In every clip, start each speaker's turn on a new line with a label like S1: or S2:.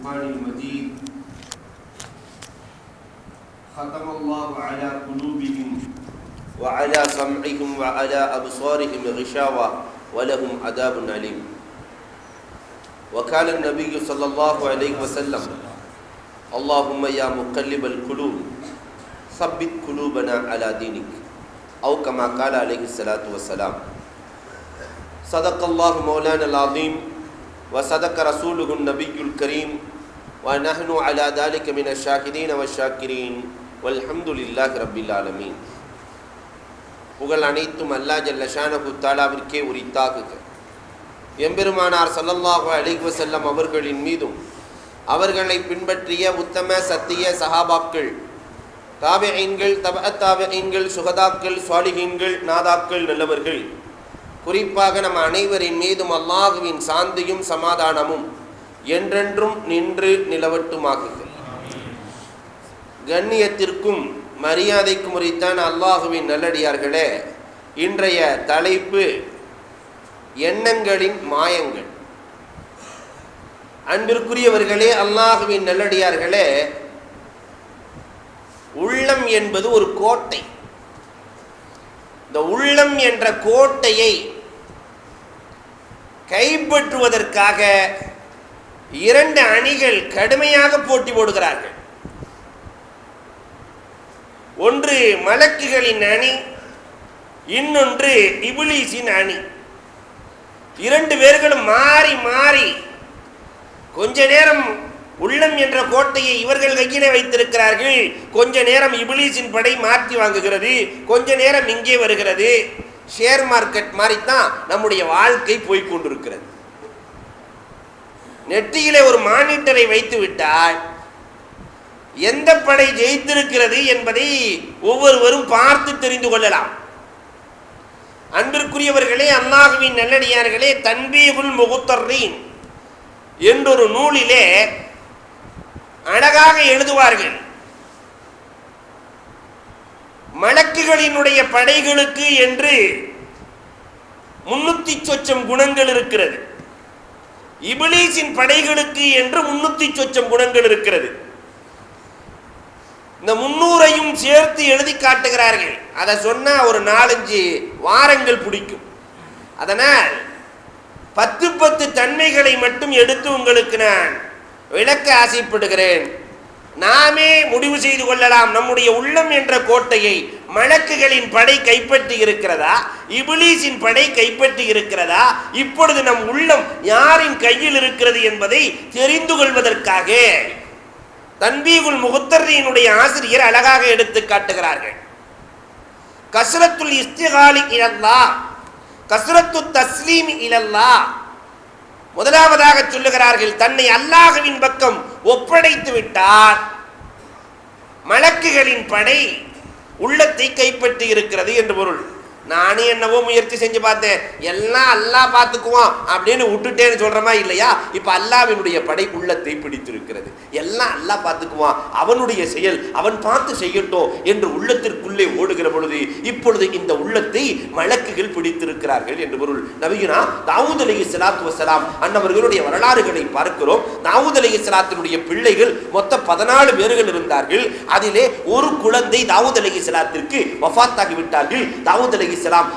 S1: الفرقان المجيد ختم الله على قلوبهم وعلى سمعهم وعلى أبصارهم غشاوة ولهم عذاب أليم. وقال النبي صلى الله عليه وسلم: اللهم يا مقلب القلوب ثبت قلوبنا على دينك، أو كما قال عليه الصلاة والسلام. صدق الله مولانا العظيم وصدق رسوله النبي الكريم ونحن على ذلك من الشاهدين والشاكرين والحمد لله رب العالمين. புகழ் அனைத்தும் அல்லாஹ் ஜல்ல ஷானஹு தஆலாவிற்கே உரித்தாகுக. எம்பெருமானார் ஸல்லல்லாஹு அலைஹி வஸல்லம் அவர்களின் மீதும் அவர்களை பின்பற்றிய உத்தம சத்திய சஹாபாக்கள், தாபிஈன்கள், தபஅத் தாபிஈன்கள், சுஹதாக்கள், சாலிஹீன்கள், நாதாக்கள், நல்லவர்கள், குறிப்பாக நம் அனைவரின் மீதும் அல்லாஹுவின் சாந்தியும் சமாதானமும் என்றென்றும் நின்று நிலவட்டுமாகுக. கண்ணியத்திற்கும் மரியாதைக்கும் உரித்தான அல்லாஹுவின் நல்லடியார்களே, இன்றைய தலைப்பு எண்ணங்களின் மாயங்கள். அன்பிற்குரியவர்களே, அல்லாஹுவின் நல்லடியார்களே, உள்ளம் என்பது ஒரு கோட்டை. இந்த உள்ளம் என்ற கோட்டையை கைப்பற்றுவதற்காக இரண்டு அணிகள் கடுமையாக போட்டி போடுகிறார்கள். ஒன்று மலக்குகளின் அணி, இன்னொன்று இப்லீஸின் அணி. இரண்டு பேர்களும் மாறி மாறி கொஞ்ச நேரம் உள்ளம் என்ற கோட்டையை இவர்கள் கையிலே வைத்திருக்கிறார்கள், கொஞ்ச நேரம் இப்லீஸின் படை மாற்றி வாங்குகிறது, கொஞ்ச நேரம் இங்கே வருகிறது. ஷேர் மார்க்கெட் மாதிரி தான் நம்முடைய வாழ்க்கை போய்கொண்டிருக்கிறது. நெற்றியிலே ஒரு மானிட்டரை வைத்து விட்டால் எந்த படை ஜெயித்திருக்கிறது என்பதை ஒவ்வொருவரும் பார்த்து தெரிந்து கொள்ளலாம். அன்பிற்குரியவர்களே, அல்லாஹுவின் நல்லடியார்களே, தன்பீகுல் முகுத்தர்ரீன் என்றொரு நூலிலே அழகாக எழுதுவார்கள். மலக்குகளினுடைய படைகளுக்கு என்று 300 சொச்சம் குணங்கள் இருக்கிறது. இப்லீஸின் படைகளுக்கு என்று 300 சொச்சம் குணங்கள் இருக்கிறது. இந்த 300ஐயும் சேர்த்து எழுதி காட்டுகிறார்கள். அதை சொன்னா ஒரு 4-5 வாரங்கள் பிடிக்கும். அதனால் 10 தன்மைகளை மட்டும் எடுத்து உங்களுக்கு நான் விளக்க ஆசைப்படுகிறேன். நாமே முடிவு செய்து கொள்ளலாம், நம்முடைய உள்ளம் என்ற கோட்டையை மலக்குகளின் படை கைப்பற்றி இருக்கிறதா, இப்லீஸின் படை கைப்பற்றி இருக்கிறதா, இப்பொழுது நம் உள்ளம் யாரின் கையில் இருக்கிறது என்பதை தெரிந்து கொள்வதற்காக தன்பீகுல் முகுத்தர்ரீனுடைய ஆசிரியர் அழகாக எடுத்து காட்டுகிறார்கள். கஸ்ரத்துல் இஸ்திகாலி இலல்லாஹ், கஸ்ரத்து தஸ்லீம் இலல்லாஹ். முதலாவதாக சொல்லுகிறார்கள், தன்னை அல்லாஹ்வின் பக்கம் ஒப்படைத்து விட்டார் மலக்குகளின் படை உள்ளத்தை கைப்பற்றி இருக்கிறது என்று பொருள். நானே என்னவோ முயற்சி செஞ்சு பார்த்தேன், எல்லாம் அல்லாஹ் பார்த்துக்குவான் அப்படின்னு விட்டுட்டேன்னு சொல்றமா இல்லையா? இப்ப அல்லாஹ்வினுடைய படை உள்ளத்தை பிடித்திருக்கிறது. எல்லாம் அல்லாஹ் பார்த்துக்குவான், அவனுடைய செயல் அவன் பார்த்து செய்யட்டும் என்று உள்ளத்திற்குள்ளே ஓடுகிற பொழுது இப்பொழுது இந்த உள்ளத்தை மலக்குகள் பிடித்திருக்கிறார்கள் என்று பொருள். நபியுனா தாவூத் அலைஹிஸ்ஸலாத்து வஸ்ஸலாம் அன்னவர்களுடைய வரலாறுகளை பார்க்கிறோம். தாவூத் அலைஹிஸ்ஸலாத்தினுடைய பிள்ளைகள் மொத்தம் 14 பேர்கள் இருந்தார்கள். அதிலே ஒரு குழந்தை தாவூத் அலைஹிஸ்ஸலாத்திற்கு வஃபாத்தாகி விட்டார்கள். தாவூத் அலைஹிஸ்ஸலாம்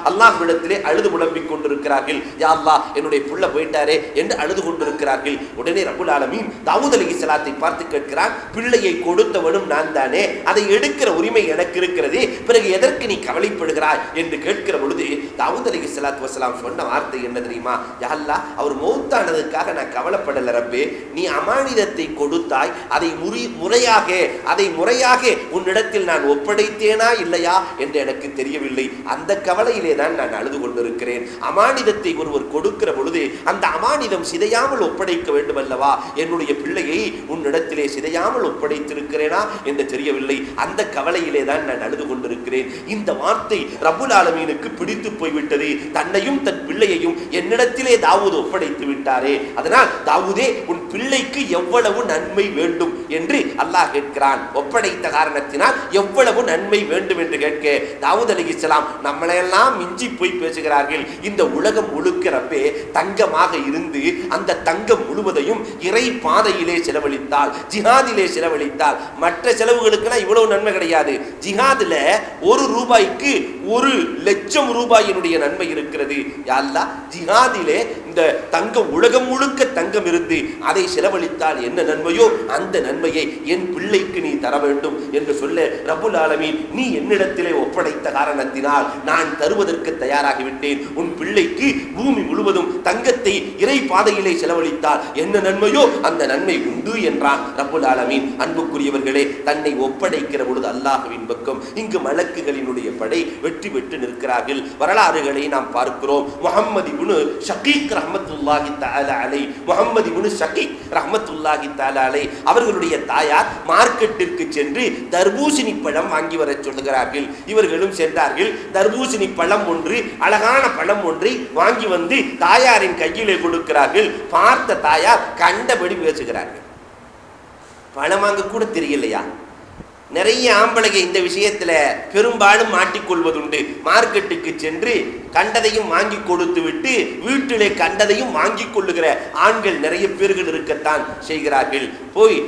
S1: அல்லாஹ்விடத்திலே அழுது புலம்பிக் கொண்டிருக்கிறார்கள். யா அல்லாஹ், என்னுடைய புள்ள போயிட்டாரே என்று அழுது கொண்டிருக்கிறார்கள். உடனே ரப்புல் ஆலமீன் தாவூத் அலைஹிஸ்ஸலாத்தை பார்த்து கேட்கிறான், பிள்ளையை கொடுத்தவனும் நான் தானே, அதை எடுக்கிற உரிமை எனக்கு இருக்கிறது, பிறகு எதற்கு நீ கவலைப்படுகிறாய் என்று கேட்கிற பொழுது தாவூத் அலைஹிஸ்ஸலாத்து வஸ்ஸலாம் சொன்ன வார்த்தை என்ன தெரியுமா? யா அல்லாஹ், அவர் மௌத்தானதுக்காக நான் கவலைப்படல ரப்பே, நீ அமானிதத்தை கொடுத்தாய், அதை முறையாக உன்னிடத்தில் நான் ஒப்படைத்தேனா இல்லையா என்று எனக்கு தெரியவில்லை. அந்த கவலையிலே தான் நான் அழுது கொண்டிருக்கிறேன். அமானிதத்தை ஒருவர் கொடுக்கிற பொழுது அந்த அமானிதம் சிதையாமல் ஒப்படைக்க வேண்டும் அல்லவா? என்னுடைய பிள்ளையை உன்னிடத்திலே சிதையாமல் ஒப்படைத்திருக்கிறேனா என்று தெரியவில்லை. அந்த கவலையிலே தான் நான் அழுது கொண்டிருக்கிறேன். இந்த வார்த்தை ரப்புல் ஆலமீனுக்கு பிடித்து போய்விட்டது. தன்னையும் தன் பிள்ளையையும் என்னிடத்திலே தாவூத் ஒப்படைத்து விட்டாரே, அதனால் தாவூதே, உன் பிள்ளைக்கு எவ்வளவு நன்மை வேண்டும் என்று அல்லாஹ் கேட்கிறான். ஒப்படைத்த காரணத்தினால் எவ்வளவு நன்மை வேண்டும் என்று கேட்க தாவூத் அலைஹிஸ்ஸலாம் நம்மளையெல்லாம் மிஞ்சி போய் பேசுகிறார்கள். இந்த உலகம் முழுக்க ரப்பே தங்கமாக இருந்து அந்த தங்கம் முழுவதையும் இறை பாதையிலே செலவழித்தால், ஜிஹாதிலே செலவழித்தால், மற்ற செலவுகளுக்கெல்லாம் இவ்வளவு நன்மை கிடையாது. ஜிஹாதுல ஒரு ரூபாய்க்கு 1,00,000 ரூபாயினுடைய நன்மை இருக்கிறது. யா அல்லாஹ், ஜிஹாதிலே இந்த தங்கம் உலகம் முழுக்க தங்கம் இருந்து அதை செலவழித்தால் என்ன நன்மையோ அந்த நன்மையை என் பிள்ளைக்கு நீ தர வேண்டும் என்று சொல்ல ரப்புல் ஆலமீன் நீ என்னிடத்திலே ஒப்படைத்த காரணத்தினால் நான் தருவதற்கு தயாராகிவிட்டேன். உன் பிள்ளைக்கு பூமி முழுவதும் தங்கத்தை இறை பாதையிலே செலவழித்தால் என்ன நன்மையோ அந்த நன்மை உண்டு என்றான் ரப்புல் ஆலமீன். அன்புக்குரியவர்களே, தன்னை ஒப்படைக்கிற பொழுது அல்லாஹ்வின் பக்கம் இங்கு மலக்குகளினுடைய படை வெற்றி பெற்று நிற்கிறார்கள். வரலாறுகளை நாம் பார்க்கிறோம். முஹம்மது இப்னு ஷகீக் ரஹ்மத்துல்லாஹி தஆலா அலைஹி, முஹம்மது இப்னு ஷகீக் ரஹ்மத்துல்லாஹி தஆலா அலைஹி அவர்களுடைய தாயார் மார்க்கெட்டிற்கு சென்று தர்பூசணி பழம் வாங்கி வர சொல்லுகிறார்கள். இவர்களும் சென்றார்கள். தர்பூசணி பழம் ஒன்று, அழகான பழம் ஒன்றை வாங்கி வந்து தாயாரின் கையிலே கொடுக்கிறார்கள். பார்த்த தாயார் கண்டபடி பேசுகிறார்கள். பழம் வாங்க கூட தெரியலையா? நிறைய ஆம்பளைங்க இந்த விஷயத்துல பெரும்பாலும் மாட்டிக்கொள்வதுண்டு. மார்க்கெட்டுக்கு சென்று கண்டதையும் வாங்கி கொடுத்து விட்டு வீட்டிலே கண்டதையும் வாங்கி கொள்ளுகிற ஆண்கள் நிறைய பேர்கள் இருக்கத்தான் செய்கிறார்கள். போய்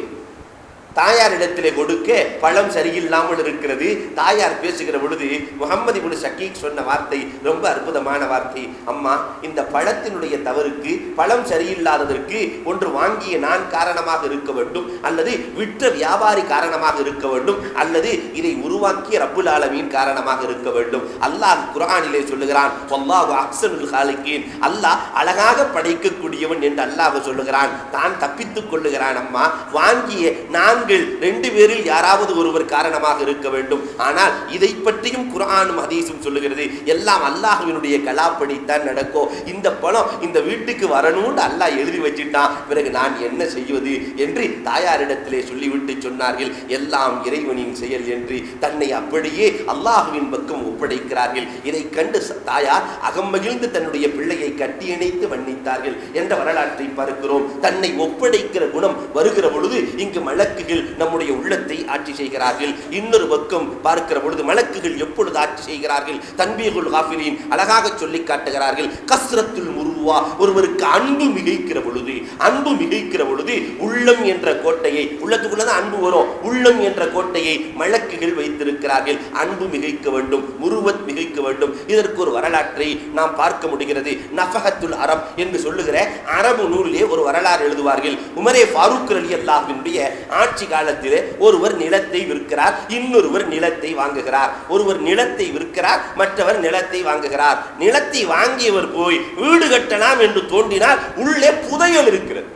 S1: தாயாரிடத்திலே கொடுக்க பழம் சரியில்லாமல் இருக்கிறது. தாயார் பேசுகிற பொழுது முஹம்மது இப்னு ஷகீக் சொன்ன வார்த்தை ரொம்ப அற்புதமான வார்த்தை. அம்மா, இந்த பழத்தினுடைய தவறுக்கு, பழம் சரியில்லாததற்கு ஒன்று வாங்கிய நான் காரணமாக இருக்க வேண்டும், அல்லது விற்ற வியாபாரி காரணமாக இருக்க வேண்டும், அல்லது இதை உருவாக்கிய ரப்புல் ஆலமீன் காரணமாக இருக்க வேண்டும். அல்லாஹ் குர்ஆனிலே சொல்லுகிறான், வல்லாஹு அஹ்ஸனுல் காலிகீன், அல்லாஹ் அழகாக படைக்கக்கூடியவன் என்று அல்லாஹ் சொல்லுகிறான். தான் தப்பித்துக் கொள்ளுகிறான். அம்மா, வாங்கிய நான்கு 2 பேரில் யாராவது ஒருவர் காரணமாக இருக்க வேண்டும். ஆனால் இதை பற்றியும் குர்ஆனும் ஹதீஸும் சொல்லுகிறது, எல்லாம் அல்லாஹ்வினுடைய கலாப்படித்தான் நடக்கும். இந்த பணம் இந்த வீட்டுக்கு வரணும்னு அல்லாஹ் எழுதி வச்சிட்டான், பிறகு நான் என்ன செய்வது என்று தாயாரிடத்திலே சொல்லிவிட்டு சொன்னார்கள், எல்லாம் இறைவனின் செயல் என்று தன்னை அப்படியே அல்லாஹ்வின் பக்கம் ஒப்படைக்கிறார்கள். இதை கண்டு தாயார் அகமகிழ்ந்து தன்னுடைய பிள்ளையை கட்டியணைத்து மன்னித்தார்கள் என்ற வரலாற்றை பார்க்கிறோம். தன்னை ஒப்படைக்கிற குணம் வருகிற பொழுது இங்கு மலக்குகள் நம்முடைய உள்ளத்தை ஆட்சி செய்கிறார்கள். இன்னொரு பக்கம் பார்க்கிற பொழுது மலக்குகள் எப்பொழுது ஆட்சி செய்கிறார்கள்? தன்பீகுல் காஃபிரீன் அழகாக சொல்லி காட்டுகிறார்கள். கஸ்ரத்துல் முருவா, ஒருவருக்கு அன்பு மிகைக்கிற பொழுது, அன்பு மிகைக்கிற பொழுது உள்ளம் என்ற கோட்டையை, உள்ளத்துக்குள்ளதான் அன்பு வரும், உள்ளம் என்ற கோட்டையை மலக்குகள் வைத்திருக்கிறார்கள். அன்பு மிகைக்க வேண்டும், முருவத் மிகைக்க வேண்டும். இதற்கு ஒரு வரலாற்றை நாம் பார்க்க முடிகிறது. நஃபஹத்துல் அரப் என்று சொல்லுகிற அரபு நூலிலே ஒரு வரலாறு எழுதுவார்கள். உமரே ஃபாரூக் ரலியல்லாஹுவினுடைய ஆட்சி காலத்திலே ஒருவர் நிலத்தை விற்கிறார், இன்னொருவர் நிலத்தை வாங்குகிறார். ஒருவர் நிலத்தை விற்கிறார், மற்றவர் நிலத்தை வாங்குகிறார். நிலத்தை வாங்கியவர் போய் வீடு கட்டலாம் என்று தோண்டினால் உள்ளே புதையல் இருக்கிறது.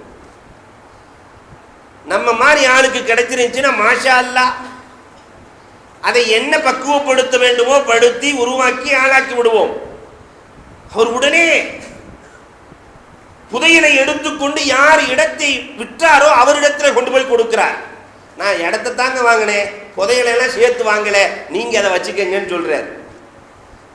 S1: நம்ம மாதிரி ஆளுக்கு கிடைச்சிருந்துச்சுன்னா மாஷா அல்லாஹ், அதை என்ன பக்குவப்படுத்த வேண்டுமோ படுத்தி உருவாக்கி ஆளாக்கி விடுவோம். அவர் உடனே புதையலை எடுத்துக்கொண்டு யார் இடத்தை விற்றாரோ அவரிடத்துல கொண்டு போய் கொடுக்கிறார். நான் இடத்தை தாங்க வாங்கினேன், புதையலெல்லாம் சேர்த்து வாங்கல, நீங்க அதை வச்சுக்கங்கன்னு சொல்றார்.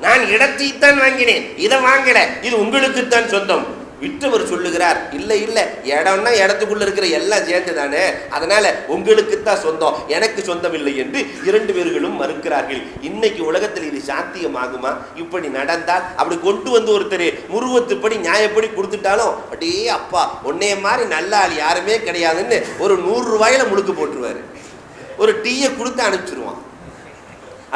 S1: நான் இடத்தைத்தான் வாங்கினேன், இதை வாங்கல, இது உங்களுக்குத்தான் சொந்தம். விற்றவர் சொல்லுகிறார், இல்லை இல்லை, இடம்னா இடத்துக்குள்ள இருக்கிற எல்லாம் சேர்ந்து தானே, அதனால உங்களுக்குத்தான் சொந்தம், எனக்கு சொந்தம் இல்லை என்று 2 பேர்களும் மறுக்கிறார்கள். இன்னைக்கு உலகத்தில் இது சாத்தியமாகுமா? இப்படி நடந்தால் அப்படி கொண்டு வந்து ஒருத்தர் முருவத்துப்படி நியாயப்படி கொடுத்துட்டாலும் அப்படியே அப்பா உன்னைய மாதிரி நல்ல ஆள் யாருமே கிடையாதுன்னு ஒரு 100 ரூபாயில முழுக்க போட்டுருவாரு, ஒரு டீயை கொடுத்து அனுப்பிச்சிருவான்.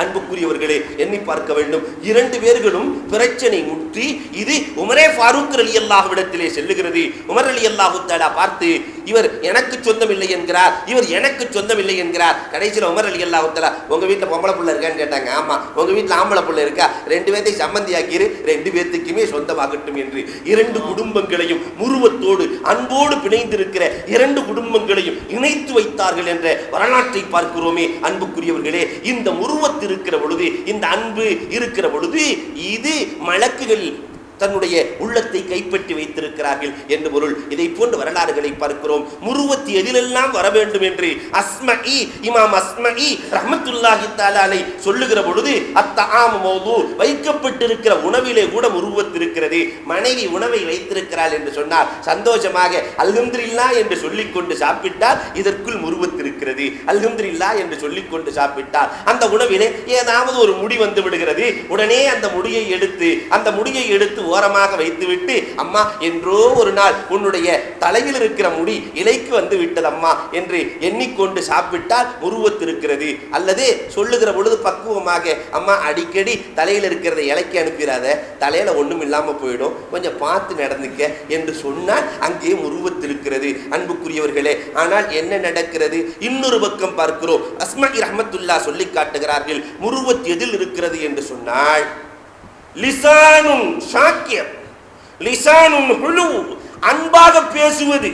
S1: அன்புக்குரியவர்களே, எண்ணி பார்க்க வேண்டும். 2 பேர்களும் பிரச்சனை முற்றி இது உமரே ஃபாரூக் ரலியல்லாஹுவிடத்திலே செல்லுகிறது. உமர் ரலியல்லாஹு தஆலா பார்த்து, இவர் எனக்கு சொந்தம் இல்லை என்கிறார், இவர் எனக்கு சொந்தம் இல்லை என்கிறார். கடைசியில் உமர் ரலியல்லாஹு தஆலா, உங்க வீட்டில் பொம்பளை புள்ள இருக்கான்னு கேட்டாங்க. ஆமா, உங்க வீட்டில் ஆம்பளை புள்ள இருக்கா? 2 பேர்த்தை சம்மந்தியாக்கிரு, 2 பேர்த்துக்குமே சொந்தமாகட்டும் என்று 2 குடும்பங்களையும் முருவத்தோடு அன்போடு பிணைந்திருக்கிற 2 குடும்பங்களையும் இணைத்து வைத்தார்கள் என்ற வரலாற்றை பார்க்கிறோமே. அன்புக்குரியவர்களே, இந்த முருவத் இருக்கிற பொழுது, இந்த அன்பு இருக்கிற பொழுது, இது மலக்குகள் தன்னுடைய உள்ளத்தை கைப்பற்றி வைத்திருக்கிறார்கள் என்று பொருள். இதை போன்ற வரலாறுகளை பார்க்கிறோம். முருவத்தி எதிலெல்லாம் வர வேண்டும் என்று அஸ்மஇ, இமாம் அஸ்மஇ ரஹ்மத்துல்லாஹி தஆலா அலைஹி சொல்லுகிற பொழுது, அத்தஆமு மௌது, வைக்கப்பட்டிருக்கிற உணவிலே கூட முருவத் இருக்கிறது. மனைவி உணவை வைத்திருக்கிறாள் என்று சொன்னால் சந்தோஷமாக அல்ஹம்துலில்லாஹ் என்று சொல்லிக்கொண்டு சாப்பிட்டால் இதற்குள் முருவத் இருக்கிறது. அல்ஹம்துலில்லாஹ் என்று சொல்லிக்கொண்டு சாப்பிட்டால் அந்த உணவிலே ஏதாவது ஒரு முடி வந்து விடுகிறது. உடனே அந்த முடியை எடுத்து ஓரமாக வைத்துவிட்டு, அம்மா என்றோ ஒரு நாள் உன்னுடைய தலையில் இருக்கிற முடி இலைக்கு வந்து விட்டது அம்மா என்று எண்ணிக்கொண்டு சாப்பிட்டால் முருவத் இருக்கிறது. அல்லது சொல்லுகிற பொழுது பக்குவமாக, அம்மா அடிக்கடி தலையில் இருக்கிறத இலைக்கு அனுப்பிடாத, தலையில ஒண்ணும் இல்லாம போயிடும், கொஞ்சம் பார்த்து நடந்துக்க என்று சொன்னால் அங்கே முருவத் இருக்கிறது. அன்புக்குரியவர்களே, ஆனால் என்ன நடக்கிறது? இன்னொரு பக்கம் பார்க்கிறோம். அஸ்மாஇ ரஹ்மத்துல்லாஹ் சொல்லி காட்டுகிறார்கள், முருவத் எதில் இருக்கிறது என்று சொன்னால் லிசானுன் ஷாக்கிர், லிசானுன் ஹுலு, அன்பாக பேசுவது.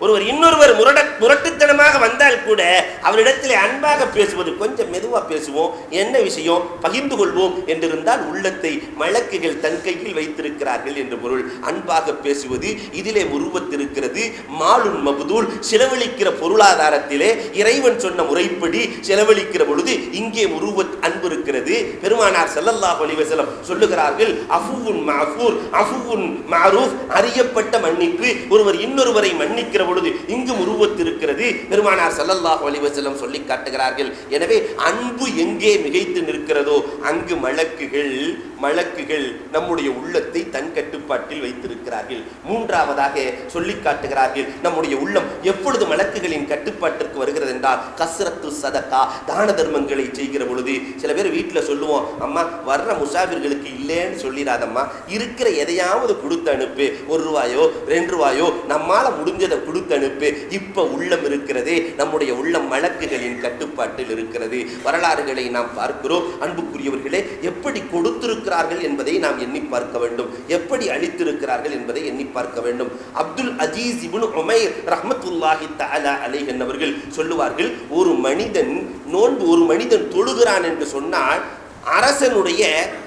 S1: ஒருவர் இன்னொருவர் முரட்டுத்தனமாக வந்தால் கூட அவரிடத்தில் அன்பாக பேசுவது, கொஞ்சம் மெதுவா பேசுவோம், என்ன விஷயம் பகிர்ந்து கொள்வோம் என்றிருந்தால் உள்ளத்தை மலக்குகள் தன் கையில் வைத்திருக்கிறார்கள் என்று பொருள். அன்பாக பேசுவது, இதிலே முருவத் இருக்கிறது. மாலுன் மபுதூல், செலவழிக்கிற பொருளாதாரத்திலே இறைவன் சொன்ன முறைப்படி செலவழிக்கிற பொழுது இங்கே முருவத், அன்பு இருக்கிறது. பெருமானார் ஸல்லல்லாஹு அலைஹி வஸல்லம் சொல்லுகிறார்கள், அஃபுவுன் மஅஃபூர், அஃபுவுன் மஅரூஃப், அறியப்பட்ட மன்னிப்பு. ஒருவர் இன்னொருவரை மன்னிக்கிற பொழுது இங்கு முருவத் இருக்கிறது. பெருமானார் ஸல்லல்லாஹு அலைஹி வஸல்லம் சொல்லி காட்டுகிறார்கள். எனவே அன்பு எங்கே மிகைத்து நிற்கிறதோ அங்கு மலக்குகள் நம்முடைய உள்ளத்தை தன் கட்டுப்பாட்டில் வைத்திருக்கிறார்கள். மூன்றாவதாக சொல்லி காட்டுகிறார்கள், நம்முடைய உள்ளம் எப்பொழுது மலக்குகளின் கட்டுப்பாட்டிற்கு வருகிறது என்றால் கஸ்ரத்து சதகா, தான தர்மங்களை செய்கிற பொழுது. சில பேர் வீட்டில் சொல்லுவோம், அம்மா வர்ற முசாஃபிர்களுக்கு இல்லைன்னு சொல்லிடாதம்மா, இருக்கிற எதையாவது கொடுத்து அனுப்பு, 1 ரூபாயோ 2 ரூபாயோ நம்மால முடிஞ்சதை கொடுத்து அனுப்பு. இப்ப உள்ளம் இருக்கிறதே, நம்முடைய உள்ளம் மலக்குகளின் கட்டுப்பாட்டில் இருக்கிறது. வரலாறுகளை நாம் பார்க்கிறோம். அன்புக்குரியவர்களே, எப்படி கொடுத்திருக்கிறார்கள் என்பதை நாம் எண்ணி பார்க்க வேண்டும், எப்படி அளித்திருக்கிறார்கள் என்பதை எண்ணி பார்க்க வேண்டும். அப்துல் அஜீஸ் இப்னு உமைர் ரஹ்மத்துல்லாஹி தஆலா அலைஹி அவர்கள் சொல்லுவார்கள், ஒரு மனிதன் தொழுகிறான் என்று சொன்னால் அரசனுடைய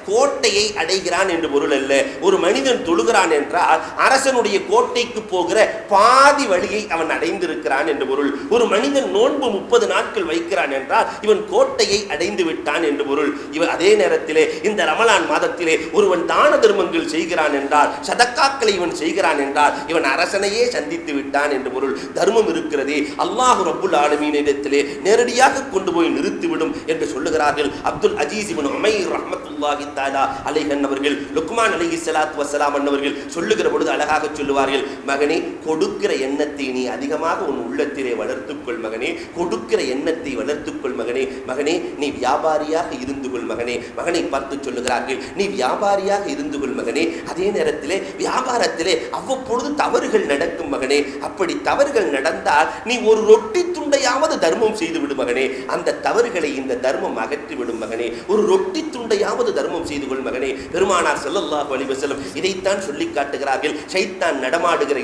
S1: கோட்டையை அடைகிறான் என்று பொருள் அல்ல. ஒரு மனிதன் தொழுகிறான் என்றால் அரசனுடைய கோட்டைக்கு போகிற பாதி வழியை அவன் அடைந்திருக்கிறான் என்று பொருள். ஒரு மனிதன் நோன்பு 30 நாட்கள் வைக்கிறான் என்றால் இவன் கோட்டையை அடைந்து விட்டான் என்று பொருள். இவன் அதே நேரத்திலே இந்த ரமலான் மாதத்திலே ஒருவன் தான தர்மங்கள் செய்கிறான் என்றால், சதக்காக்களை இவன் செய்கிறான் என்றால் இவன் அரசனையே சந்தித்து விட்டான் என்று பொருள். தர்மம் இருக்கிறதே அல்லாஹ் ரப்புல் ஆலமீனிடத்திலே நேரடியாக கொண்டு போய் நிறுத்திவிடும் என்று சொல்லுகிறார்கள். அப்துல் அஜீஸ் இப்னு உமைர் ரஹ்மத்துல்லாஹி தஆலா அலைஹி அவர்கள், லுக்மான் அலைஹிஸ்ஸலாத்து வஸ்ஸலாம் அவர்கள் சொல்லுகிற பொழுது அழகாக சொல்லுவார்கள், மகனே கொடுக்கிற எண்ணத்தை நீ அதிகமாக உன் உள்ளத்திலே வளர்த்துக்கொள் மகனே, கொடுக்கிற எண்ணத்தை வளர்த்துக்கொள் மகனே. மகனே நீ வியாபாரியாக இருந்து கொள் மகனே. மகனை பார்த்து சொல்லுகிறார்கள், நீ வியாபாரியாக இருந்து கொள் மகனே. அதே நேரத்திலே வியாபாரத்திலே அவ்வப்பொழுது தவறுகள் நடக்கும் மகனே. அப்படி தவறுகள் நடந்தால் நீ ஒரு ரொட்டி துண்டையாவது தர்மம் செய்து விடும் மகனே. அந்த தவறுகளை இந்த தர்மம் அகற்றிவிடும் மகனே. ஒரு ரொட்டி துண்டையாவது தர்மம் செய்து கொள் மகனே. பெருமானார் ஸல்லல்லாஹு அலைஹி வஸல்லம் இதைத்தான் சொல்லி காட்டுகிறார்கள். ஷைத்தான் நடமாடுகிற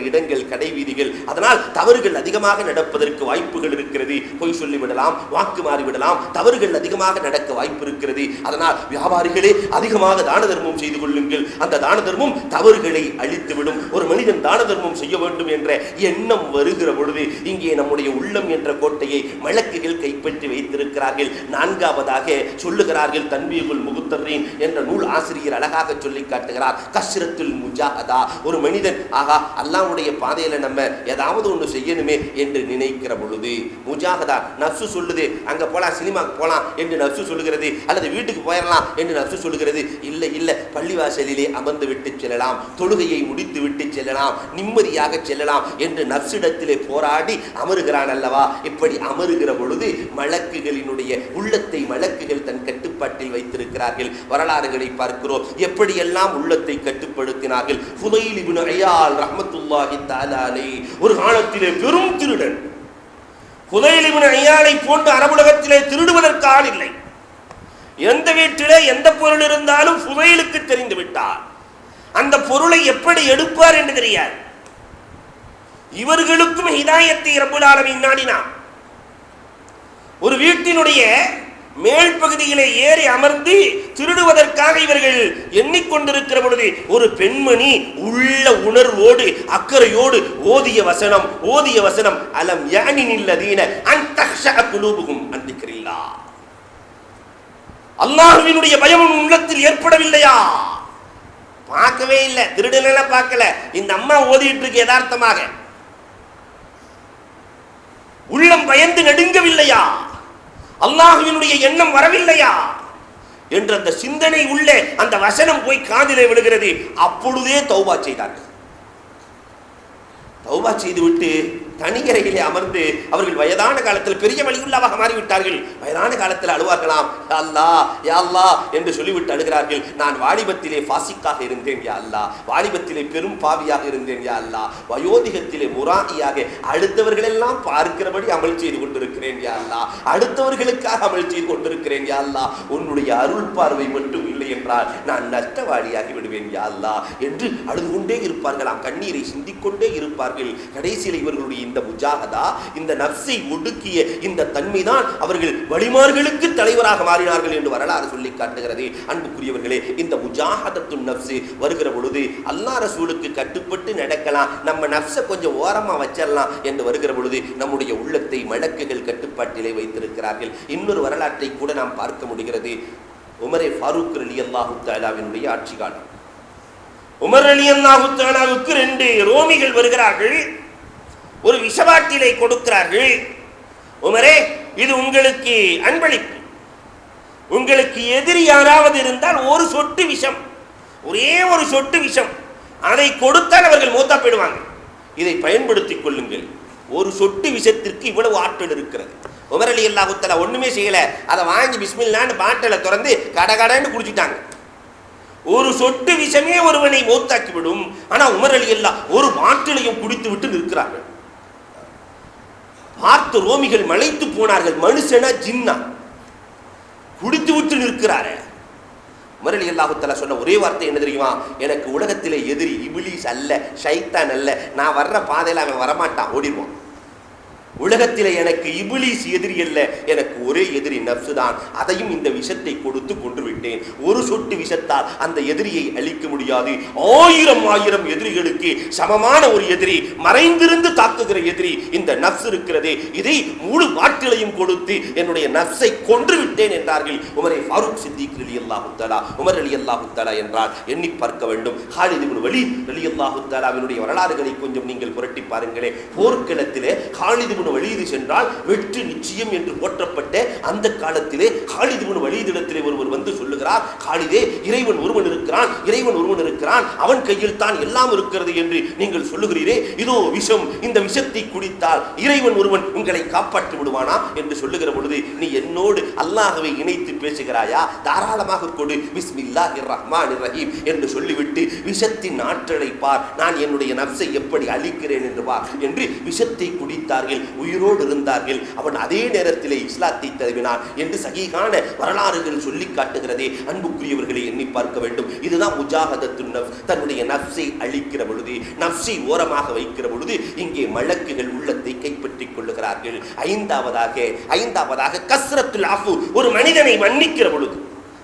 S1: இடங்கள் கடை வீதிகள். அதனால் தவறுகள் அதிகமாக நடப்பதற்கு வாய்ப்புகள் இருக்கிறது. பொய் சொல்லிவிடலாம், வாக்கு மாறிவிடலாம், தவறுகள் அதிகமாக நடக்க வாய்ப்பு இருக்கிறது. அதனால் வியாபாரிகளே அதிகமாக தான தர்மம் செய்து கொள்ளுங்கள். அந்த தான தர்மம் தவறுகளை அழித்துவிடும். ஒரு மனிதன் தான தர்மம் செய்ய வேண்டும் என்ற எண்ணம் வருகிற பொழுது இங்கே நம்முடைய உள்ளம் என்ற கோட்டையை மலக்குகள் கைப்பற்றி வைத்திருக்கிறார்கள். நான்காவதாக சொல்லுகிறார்கள், தன்வீகுல் முகுத்தர்ரீன் என்ற நூல் ஆசிரியர் அழகாக சொல்லி காட்டுகிறார், கஸ்ரத்துல் முஜாஹதா. ஒரு மனிதன் ஆகா அல்லாஹ்வுடைய பாதையில நம்ம ஏதாவது ஒன்று செய்யணுமே என்று நினைக்கிற பொழுது, முஜாஹதா நஃப்சு சொல்லுது, அங்க போலாம், சினிமாக்கு போலாம் என்று நஃப்சு சொல்லுகிறது, அல்லது வீட்டுக்கு போயிடலாம் என்று நஃப்சு சொல்லுகிறது. இல்லை பள்ளிவாசலிலே அமர்ந்து விட்டு செல்லலாம், தொழுகையை முடித்து விட்டு செல்லலாம், நிம்மதியாக செல்லலாம் என்று நஃப்சிடத்திலே போராடி அமருகிறான் அல்லவா. இப்படி அமருகிற பொழுது மலக்குகளினுடைய உள்ளத்தை மலக்குகள் தன் கட்டுப்பாட்டில் வைத்திருக்கிறார்கள். வரலாறுகளை பார்க்கிறோம், எப்படியெல்லாம் உள்ளத்தை கட்டுப்படுத்தினார்கள். ஃபுதைல் இப்னு ஐயால் ரஹ்மத்துல்லாஹி தஆலா அலைஹி ஒரு காலத்திலே பெரும் திருடன். ஃபுதைல் இப்னு ஐயாலை போன்று அரபுலகத்திலே திருடுவதற்கு ஆள் இல்லை. எந்த வீட்டிலே எந்த பொருள் இருந்தாலும் ஃபுதைலுக்கு தெரிந்து விட்டார். அந்த பொருளை எப்படி எடுப்பார் என்று தெரியாது. இவர்களுக்கும் ஹிதாயத்தை ரப்புல் ஆலமீன் நாடினார். ஒரு வீட்டினுடைய மேல் பகுதியிலே ஏறி அமர்ந்து திருடுவதற்காக இவர்கள் எண்ணிக்கொண்டிருக்கிற பொழுது ஒரு பெண்மணி உள்ள உணர்வோடு அக்கறையோடு ஓதிய வசனம் அலம் யானினில்லதீன அன் தக்ஷஅ குலூபுஹும் அன் திக்ரில்லாஹ். அல்லாஹ்வினுடைய பயம் உள்ளத்தில் ஏற்படவில்லையா? பார்க்கவே இல்லை, திருடனெல்லாம் பார்க்கல. இந்த அம்மா ஓதிட்டு இருக்கு யதார்த்தமாக. உள்ளம் பயந்து நடுங்கவில்லையா? அல்லாஹ்வினுடைய எண்ணம் வரவில்லையா என்ற அந்த சிந்தனை உள்ளே அந்த வசனம் போய் காதிலே விழுகிறது. அப்பொழுதே தௌபா செய்தார்கள். தௌபா செய்து விட்டு தனியறையிலே அமர்ந்து அவர்கள் வயதான காலத்தில் பெரிய வலியுள்ளவாக மாறிவிட்டார்கள். வயதான காலத்தில் அழுவார்களாம், யா அல்லாஹ் யா அல்லாஹ் என்று சொல்லிவிட்டு அழுகிறார்கள். நான் வாலிபத்திலே ஃபாசிக்காக இருந்தேன் யா அல்லாஹ், வாலிபத்திலே பெரும் பாவியாக இருந்தேன் யா அல்லாஹ், வயோதிகத்திலே முராகியாக அடுத்தவர்களெல்லாம் பார்க்கிறபடி அமல் செய்து கொண்டிருக்கிறேன் யா அல்லாஹ், அடுத்தவர்களுக்காக அமல் செய்து கொண்டிருக்கிறேன் யா அல்லாஹ், உன்னுடைய அருள் பார்வை மட்டும் இல்லை என்றால் நான் நஷ்டவாளியாகி விடுவேன் யா அல்லாஹ் என்று அழுது கொண்டே இருப்பார்களாம். கண்ணீரை சிந்திக்கொண்டே இருப்பார்கள். கடைசியில் இவர்களுடைய இந்த முஜாஹதா, இந்த நஃப்ஸை ஒடுக்கிய இந்த தன்மைதான் அவர்கள் வழிமார்களுக்கு தலைவராக மாறினார்கள் என்று வரலாறு சொல்லி காட்டுகிறது. அன்புக்குரியவர்களே, இந்த முஜாஹதத்துன் நஃப்ஸ் வருகிற பொழுது அல்லாஹ் ரசூலுக்கு கட்டுப்பட்டு நடக்கலாம், நம்ம நஃப்ஸை கொஞ்சம் ஓரமா வச்சிடலாம் என்று வருகிற பொழுது நம்முடைய உள்ளத்தை மலக்குகள் கட்டுப்பாட்டிலே வைத்திருக்கிறார்கள். இன்னொரு வரலாற்றை கூட நாம் பார்க்க முடிகிறது. உமரே ஃபாரூக் ரலியல்லாஹு தஆலாவினுடைய ஆட்சி காலம். உமர் ரலியல்லாஹு தஆலாவுக்கு 2 ரோமிகள் வருகிறார்கள். ஒரு விஷவாட்டிலை கொடுக்கிறார்கள். உமரே, இது உங்களுக்கு அன்பளிப்பு. உங்களுக்கு எதிரி யாராவது இருந்தால் ஒரு சொட்டு விஷம், ஒரே ஒரு சொட்டு விஷம், அதை கொடுத்தால் அவர்கள் மூத்தா போயிடுவாங்க. இதை பயன்படுத்திக் கொள்ளுங்கள். ஒரு சொட்டு விஷத்திற்கு இவ்வளவு ஆற்றல் இருக்கிறது. உமர் ரலியல்லாஹு தஆலா ஒண்ணுமே செய்யல, அதை வாங்கி பிஸ்மில்லான்னு பாட்டிலை திறந்து கடகடன்னு குடிச்சிட்டாங்க. ஒரு சொட்டு விஷமே ஒருவனை மூத்தாக்கி விடும். ஆனா உமர் ரலியல்லாஹு ஒரு பாட்டிலையும் குடித்து விட்டு நிற்கிறார்கள். பார்த்து ரோமிகள் மலைத்து போனார்கள். மனுஷனா ஜின்னா குடித்து விட்டு நிற்கிறாரு. உமர் ரலியல்லாஹு தஆலா சொன்ன ஒரே வார்த்தை என்ன தெரியுமா? எனக்கு உலகத்திலே எதிரி இப்லீஸ் அல்ல, ஷைத்தான் அல்ல. நான் வர்ற பாதையில அவன் வரமாட்டான், ஓடிடுவான். உலகத்திலே எனக்கு இப்லீஸ் எதிரி அல்ல, எனக்கு ஒரே எதிரி நஃப்ஸ் தான். அதையும் இந்த விஷத்தை கொடுத்து கொன்று விட்டேன். ஒரு சொட்டு விஷத்தால் அந்த எதிரியை அழிக்க முடியாது. 1000 எதிரிகளுக்கு சமமான ஒரு எதிரி, மறைந்திருந்து தாக்குகிற எதிரி இந்த நஃப்ஸ் இருக்கிறதே, இதை முழு வாட்டிலையும் கொடுத்து என்னுடைய நஃப்ஸை கொன்று விட்டேன் என்றார்கள் உமரே ஃபாரூக் சித்திக் ரலியல்லாஹு தஆலா. உமர் ரலியல்லாஹு தஆலா என்றால் எண்ணி பார்க்க வேண்டும். காலித் இப்னு வலீத் ரலியல்லாஹு தஆலாவினுடைய வரலாறுகளை கொஞ்சம் நீங்கள் புரட்டி பாருங்களே. போர்க்களத்திலே காலித் இப்னு வலீது சென்றால் வெற்றி நிச்சயம் என்று போற்றப்பட்ட அந்த காலத்திலே காலித் இப்னு வலீதிடத்திலே ஒருவர் வந்து சொல்லுகிறார், காலிதே, இறைவன் ஒருவன் இருக்கிறான், இறைவன் ஒருவன் இருக்கிறான், அவன் கையில் தான் எல்லாம் இருக்கிறது என்று நீங்கள் சொல்லுகிறீரே, இதோ விஷம், இந்த விஷத்தை குடித்தால் இறைவன் ஒருவன் உங்களை காப்பாற்றி விடுவானா என்று சொல்லுகிற பொழுது, நீ என்னோடு அல்லாஹ்வை இணைத்து பேசுகிறாயா? தாராளமாக கொடு, பிஸ்மில்லாஹிர் ரஹ்மானிர் ரஹீம் என்று சொல்லிவிட்டு விஷத்தின் ஆற்றலை பார், நான் என்னுடைய நஃப்ஸை எப்படி அழிக்கிறேன் என்று பார் என்று விஷத்தை குடித்தார்கள். உயிரோடு இருந்தார்கள். அவன் அதே நேரத்திலே இஸ்லாத்தை தழுவினான் என்று சஹீஹான வரலாறுகள் சொல்லி காட்டுகிறதே. அன்புக்குரியவர்களை எண்ணி பார்க்க வேண்டும். இதுதான் முஜாஹதத்துன் நஃப்ஸ். தன்னுடைய நஃப்ஸை அழிக்கிற பொழுது, நஃப்ஸை ஓரமாக வைக்கிற பொழுது இங்கே மலக்குகள் உள்ளத்தை கைப்பற்றிக் கொள்ளுகிறார்கள். ஐந்தாவதாக கஸ்ரத்துல் அஃபு, ஒரு மனிதனை மன்னிக்கிற பொழுது.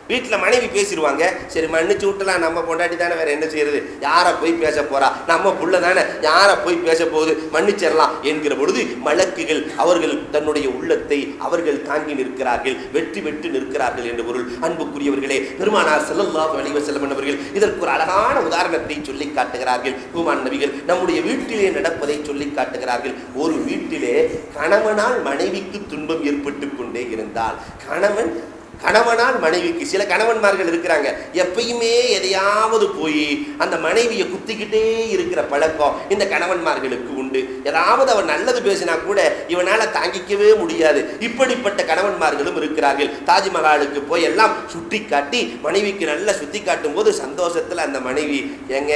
S1: வீட்டில் மனைவி பேசிடுவாங்க, சரி மன்னிச்சு விட்டலாம், நம்ம பொண்டாட்டி தானே, வேற என்ன செய்யறது, யாரை போய் பேச போறா, நம்ம புள்ள தானே, யாரை போய் பேச போகுது, மன்னிச்சிடலாம் என்கிற பொழுது மலக்குகள் அவர்கள் தன்னுடைய உள்ளத்தை அவர்கள் தாங்கி நிற்கிறார்கள், வெற்றி பெற்று நிற்கிறார்கள் என்று பொருள். அன்புக்குரியவர்களே, பெருமானார் ஸல்லல்லாஹு அலைஹி வஸல்லம் அவர்கள் இதற்கு ஒரு அழகான உதாரணத்தை சொல்லி காட்டுகிறார்கள். பூமான் நபிகள் நம்முடைய வீட்டிலே நடப்பதை சொல்லி காட்டுகிறார்கள். ஒரு வீட்டிலே கணவனால் மனைவிக்கு துன்பம் ஏற்பட்டு கொண்டே இருந்தால், கணவனால் மனைவிக்கு, சில கணவன்மார்கள் இருக்கிறாங்க, எப்பயுமே எதையாவது போய் அந்த மனைவியை குத்திக்கிட்டே இருக்கிற பழக்கம் இந்த கணவன்மார்களுக்கு உண்டு. ஏதாவது அவன் நல்லது பேசினா கூட இவனால தாங்கிக்கவே முடியாது. இப்படிப்பட்ட கணவன்மார்களும் இருக்கிறார்கள். தாஜ்மஹாலுக்கு போய் எல்லாம் சுட்டி காட்டி மனைவிக்கு நல்லா சுத்தி காட்டும் போது சந்தோஷத்துல அந்த மனைவி, எங்க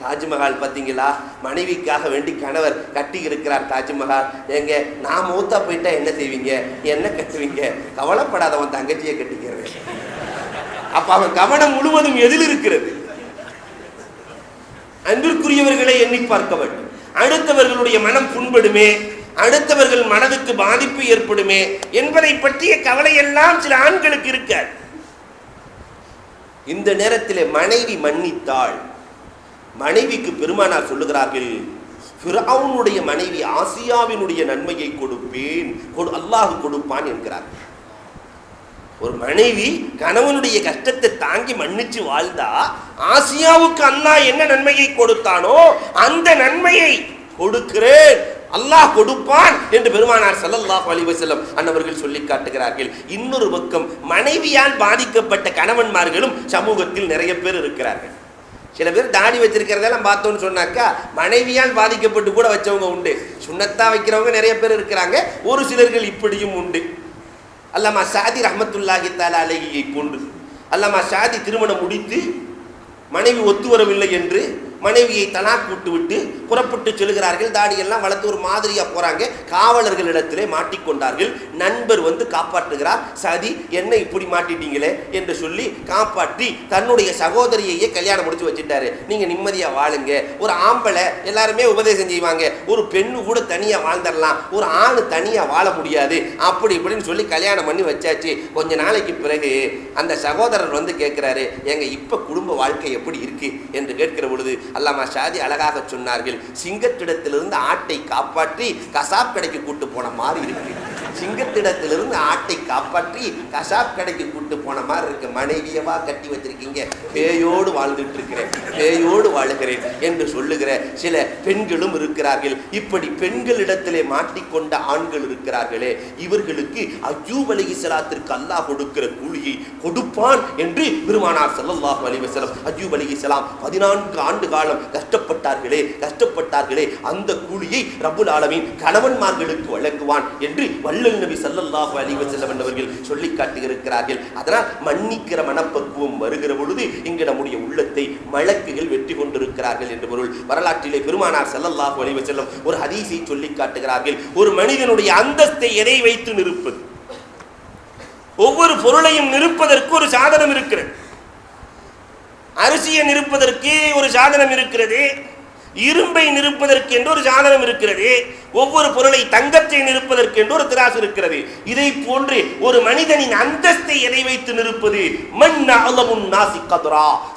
S1: தாஜ்மஹால் பார்த்தீங்களா, மனைவிக்காக வேண்டி கணவர் கட்டி இருக்கிறார் தாஜ்மஹால், எங்க நான் மூத்தா போயிட்டா என்ன செய்வீங்க, என்ன கட்டுவீங்க, கவலைப்படாதவன் தங்கச்சியை கட்டிக்கிறேன். அப்ப அவன் கவனம் முழுவதும் எதில் இருக்கிறது? அன்பிற்குரியவர்களை எண்ணி பார்க்க வேண்டும். அடுத்தவர்களுடைய மனம் புண்படுமே, அடுத்தவர்கள் மனதுக்கு பாதிப்பு ஏற்படுமே என்பதை பற்றிய கவலை எல்லாம் சில ஆண்களுக்கு இருக்காது. இந்த நேரத்தில் மனைவி மன்னித்தாள். மனைவிக்கு பெருமானார் சொல்லுகிறார்கள், ஃபிரௌனுடைய மனைவி ஆசியாவினுடைய நன்மையை கொடுப்பேன், அல்லாஹ் கொடுப்பான் என்கிறார். ஒரு மனைவி கணவனுடைய கஷ்டத்தை தாங்கி மன்னிச்சு வாழ்ந்தா ஆசியாவுக்கு அல்லாஹ் என்ன நன்மையை கொடுத்தானோ அந்த நன்மையை கொடுக்கிறேன், அல்லாஹ் கொடுப்பான் என்று பெருமானார் ஸல்லல்லாஹு அலைஹி வஸல்லம் அன்னவர்கள் சொல்லி காட்டுகிறார்கள். இன்னொரு பக்கம் மனைவியால் பாதிக்கப்பட்ட கணவன்மார்களும் சமூகத்தில் நிறைய பேர் இருக்கிறார்கள். சில பேர் தாடி வச்சிருக்கிறதெல்லாம் பார்த்தோன்னு சொன்னாக்கா மனைவியால் பாதிக்கப்பட்டு கூட வச்சவங்க உண்டு. சுன்னத்தா வைக்கிறவங்க நிறைய பேர் இருக்கிறாங்க. ஒரு சிலர்கள் இப்படியும் உண்டு. அல்லாமா ஷாதி ரஹ்மத்துல்லாஹி தஆலா அலைஹியை போன்று அல்லாமா ஷாதி திருமணம் முடித்து மனைவி ஒத்து வரவில்லை என்று மனைவியை தலாக் விட்டு புறப்பட்டு செல்கிறார்கள். தாடியெல்லாம் வளர்த்து ஒரு மாதிரியா போறாங்க. காவலர்களிடத்திலே மாட்டிக்கொண்டார்கள். நண்பர் வந்து காப்பாற்றுகிறார். சதி என்ன இப்படி மாட்டிட்டீங்களே என்று சொல்லி காப்பாற்றி தன்னுடைய சகோதரியையே கல்யாணம் முடிச்சு வச்சுட்டாரு. நீங்க நிம்மதியா வாழுங்க. ஒரு ஆம்பளை எல்லாருமே உபதேசம் செய்வாங்க, ஒரு பெண்ணு கூட தனியா வாழ்ந்துடலாம், ஒரு ஆணு தனியா வாழ முடியாது, அப்படி இப்படின்னு சொல்லி கல்யாணம் பண்ணி வச்சாச்சு. கொஞ்ச நாளைக்கு பிறகு அந்த சகோதரர் வந்து கேட்கிறாரு, எங்க இப்ப குடும்ப வாழ்க்கை எப்படி இருக்கு என்று கேட்கிற பொழுது அல்லாமா ஷாதி அழகாக சொன்னார்கள், சிங்கத்திடத்திலிருந்து ஆட்டை காப்பாற்றி கசாப் கடைக்கு கூட்டு போன மாதிரி இருக்கு. சிங்கத்திடத்திலிருந்து ஆட்டை காப்பாற்றி கசாப் கடைக்கு கூட்டு போன மாதிரி இருக்கு. மனைவியவா கட்டி வச்சிருக்கீங்க, பேயோடு வாழ்ந்துட்டு இருக்கிறேன், பேயோடு வாழுகிறேன் என்று சொல்லுகிற சில பெண்களும் இருக்கிறார்கள். இப்படி பெண்களிடத்திலே மாட்டிக்கொண்ட ஆண்கள் இருக்கிறார்களே, இவர்களுக்கு அய்யூப் அலைஹிஸ்ஸலாத்திற்கு அல்லாஹ் கொடுக்கிற கூலியை கொடுப்பான் என்று பெருமானார் ஸல்லல்லாஹு அலைஹி வஸல்லம் அய்யூப் அலைஹிஸ்ஸலாம் 14 ஆண்டு காலம் கஷ்டப்பட்டார்களே அந்த கூலியை ரப்புல் ஆலமீன் கணவன்மார்களுக்கு வழங்குவான் என்று வல்லல் நபி ஸல்லல்லாஹு அலைஹி வஸல்லம் அவர்கள் சொல்லி காட்டுகிறார்கள். அதனால் மன்னிக்கிற மனப்பக்குவம் வருகிற பொழுது இங்கு நம்முடைய உள்ளத்தை மலக்குகள் வெற்றி கொண்டிருக்கிறார்கள் என்று பொருள். வரலாற்றிலே பெருமானார் ஸல்லல்லாஹு அலைஹி வஸல்லம் ஒரு ஹதீஸை சொல்லி காட்டுகிறார்கள். ஒரு மனிதனுடைய அந்தஸ்தை எதை வைத்து நிறுப்பது? ஒவ்வொரு பொருளையும் நிறுப்பதற்கு ஒரு சாதனம் இருக்கிறது. அரிசியை நிறுப்பதற்கு ஒரு சாதனம் இருக்கிறது, இரும்பை நிறுப்பதற்கு என்று ஒரு சாதனம் இருக்கிறது, ஒவ்வொரு பொருளை தங்கத்தை நிறுப்பதற்கு என்று ஒரு திராசு இருக்கிறது. இதை போன்று ஒரு மனிதனின் அந்தஸ்தை எதை வைத்து நிறுப்பது?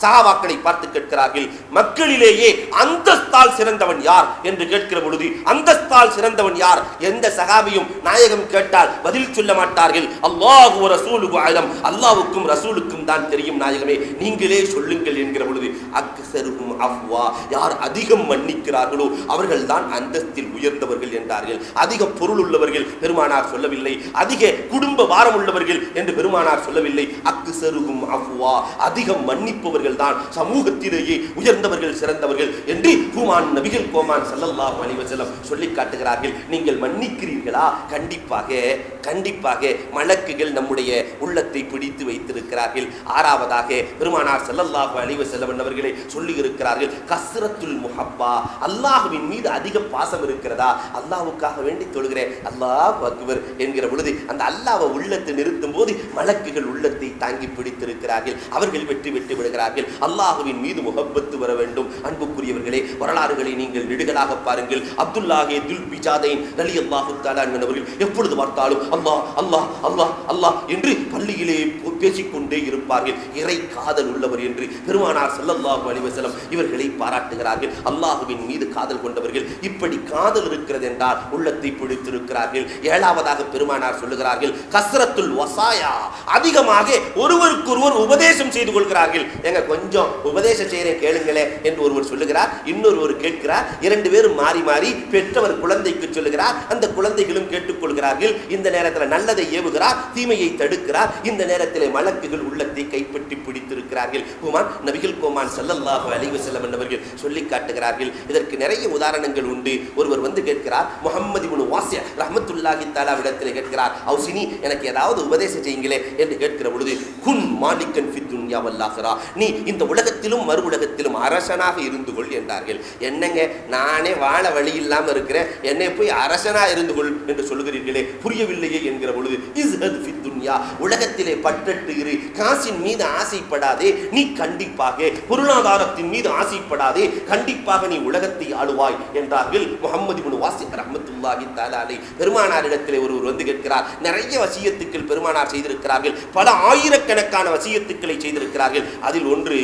S1: சஹாபாக்களை பார்த்து கேட்கிறார்கள், மக்களிலேயே அந்தஸ்தால் சிறந்தவன் யார் என்று கேட்கிற பொழுது அந்தஸ்தால் சிறந்தவன் யார்? எந்த சஹாபியும் நாயகம் கேட்டால் பதில் சொல்ல மாட்டார்கள். அல்லாஹு வ ரசூலுஹு அலம், அல்லாஹ்வுக்கும் ரசூலுக்கும் தான் தெரியும் நாயகமே, நீங்களே சொல்லுங்கள் என்கிற பொழுது அக்ஸருஹும் அஃப்வா, யார் அதிகம் மன்னிக்கிறார்களோ அவர்கள் தான் அந்தஸ்தில் உயர்ந்தவர்கள் என்றார்கள். அதிக பொருள் உள்ளவர்கள் பெருமானார் சொல்லவில்லை, அதிக குடும்ப பாரம் உள்ளவர்கள் என்று பெருமானார் சொல்லவில்லை. அக்ஸருஹும் அஃப்வா, அதிகம் மன்னிப்பவர்கள் தான் சமூகத்திலேயே உயர்ந்தவர்கள், சிறந்தவர்கள் என்று ஹுமான் நபிகள் கோமான் ஸல்லல்லாஹு அலைஹி வஸல்லம் சொல்லி காட்டுகிறார்கள். நீங்கள் மன்னிக்கிறீர்களா? கண்டிப்பாக மலக்குகள் நம்முடைய உள்ளத்தை பிடித்து வைத்திருக்கிறார்கள். ஆறாவதாக பெருமானார் ஸல்லல்லாஹு அலைஹி வஸல்லம் அவர்களே சொல்லி இருக்கிறார்கள், கஸ்ரத்துல் முஹப்பா, அல்லாஹ்வின் மீது அதிக பாசம் இருக்கிறதா? அல்லாஹ்வுக்காக வேண்டி தொழுகிறேன், அல்லாஹ் அக்பர் என்கிற பொழுது அந்த அல்லாஹ்வை உள்ளத்தை நிறுத்தும் போது மலக்குகள் உள்ளத்தை தாங்கி பிடித்திருக்கிறார்கள். அவர்கள் வெற்றி பெற்று விடுகிறார்கள். அல்லாஹ்வின் மீது முஹப்பத்து வர வேண்டும். அன்புக்குரியவர்களே, வரலாறுகளை நீங்கள் நெடுகளாக பாருங்கள். அப்துல்லாஹே துல் பிஜாதைன் ரலியல்லாஹு தஆலா அவர்கள் எப்பொழுது பார்த்தாலும் அல்லாஹ் அல்லாஹ் அல்லாஹ் அல்லாஹ் என்று பள்ளியிலே பேசிக்கொண்டே இருப்பார்கள். இறை காதல் உள்ளவர் என்று பெருமானார் ஸல்லல்லாஹு அலைஹி வஸல்லம் இவர்களை பாராட்டுகிறார்கள். அல்லாஹ்வின் மீது காதல் கொண்டவர்கள். இப்படி காதல் இருக்கிறது என்றால் உள்ளத்தை பிடித்திருக்கிறார்கள். ஏழாவதாக பெருமானார் சொல்லுகிறார்கள், கஸ்ரத்துல் வசாயா, அதிகமாக ஒருவருக்கொருவர் உபதேசம் செய்து கொள்கிறார்கள். எங்க கொஞ்சம் உபதேசம் செய்கிறேன் கேளுங்களே என்று ஒருவர் சொல்லுகிறார், இன்னொருவர் கேட்கிறார். இரண்டு பேரும் மாறி மாறி பெற்றவர் குழந்தைக்கு சொல்லுகிறார், அந்த குழந்தைகளும் கேட்டுக்கொள்கிறார்கள். இந்த நேரத்தில் நல்லதை ஏவுகிறார், தீமையை தடுக்கிறார். இந்த நேரத்தில் மலக்குகள் உள்ளத்தை கைப்பற்றி பிடித்திருக்கிறார்கள். ஹுமான் நபிகள் கோமான் ஸல்லல்லாஹு அலைஹி வஸல்லம் அவர்கள் சொல்லி காட்டுகிறார்கள். இதற்கு நிறைய உதாரணங்கள் உண்டு. ஒருவர் வந்து கேட்கிறார், முஹம்மது இப்னு வாஸி ரஹ்மத்துல்லாஹி தஆலா இடத்தில் கேட்கிறார், அவுசினி எனக்கு ஏதாவது உபதேசம் செய்யுங்களே என்று கேட்கிற பொழுது, குன் மாலிகன் ஃபித் துன்யா வல் ஆகிரா, நீ இந்த உலகத்திலும் மறு உலகத்திலும் அரசனாக இருந்து கொள் என்றார்கள். என்னங்க, நானே வாழ வழி இல்லாமல் இருக்கிறேன், என்னை போய் அரசனா இருந்து கொள் என்று சொல்லுகிறீர்களே, புரியவில்லையே என்கிற பொழுது, இஸ்ஹத் ஃபித் துன்யா, உலகத்திலே பற்றட்டு இரு, காசின் மீது ஆசைப்படாதே, நீ கண்டிப்பாக பொருளாதாரத்தின் மீது ஆசைப்படாதே, கண்டிப்பாக நீ உலகத்தை ஆளுவாய் என்றார்கள். முஹம்மது இப்னு வாஸி ரஹ்மத்துல்லாஹி தஆலா அலைஹி பெருமானாரிடத்திலே ஒருவர் வந்து கேட்கிறார். நிறைய வசியத்துக்கள் பெருமானார் செய்திருக்கிறார்கள், பல ஆயிரக்கணக்கான வசியத்துக்களை செய்திருக்கிறார்கள். அதில் ஒன்று,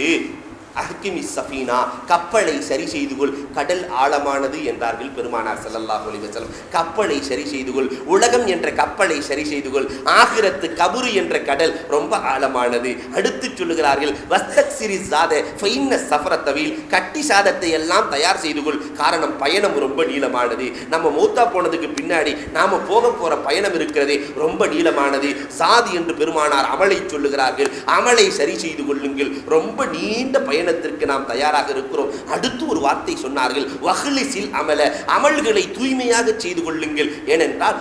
S1: அஹ்கிமி ஸஃபீனா, கப்பலை சரி செய்து கொள், கடல் ஆழமானது என்றார்கள் பெருமானார் ஸல்லல்லாஹு அலைஹி வஸல்லம். கப்பலை சரி செய்து கொள், உலகம் என்ற கப்பலை சரி செய்து கொள், ஆகிரத்து கபரு என்ற கடல் ரொம்ப ஆழமானது. அடுத்து சொல்லுகிறார்கள் வஸ்தக்ஸிரி ஸாத ஃபைன்ன ஸஃபர தவீல், கட்டி சாதத்தை எல்லாம் தயார் செய்து கொள், காரணம் பயணம் ரொம்ப நீளமானது. நம்ம மூத்தா போனதுக்கு பின்னாடி நாம போக போற பயணம் இருக்கிறதே ரொம்ப நீளமானது. சாதி என்று பெருமானார் அமலை சொல்லுகிறார்கள், அமலை சரி செய்து கொள்ளுங்கள், ரொம்ப நீண்ட பயணத்திற்கு நாம் தயாராக இருக்கிறோம். அடுத்து ஒரு வார்த்தை சொன்னார்கள் வஹ்லிஸில் அமல, அமல்களை தூய்மையாக செய்து கொள்ளுங்கள். ஏனென்றால்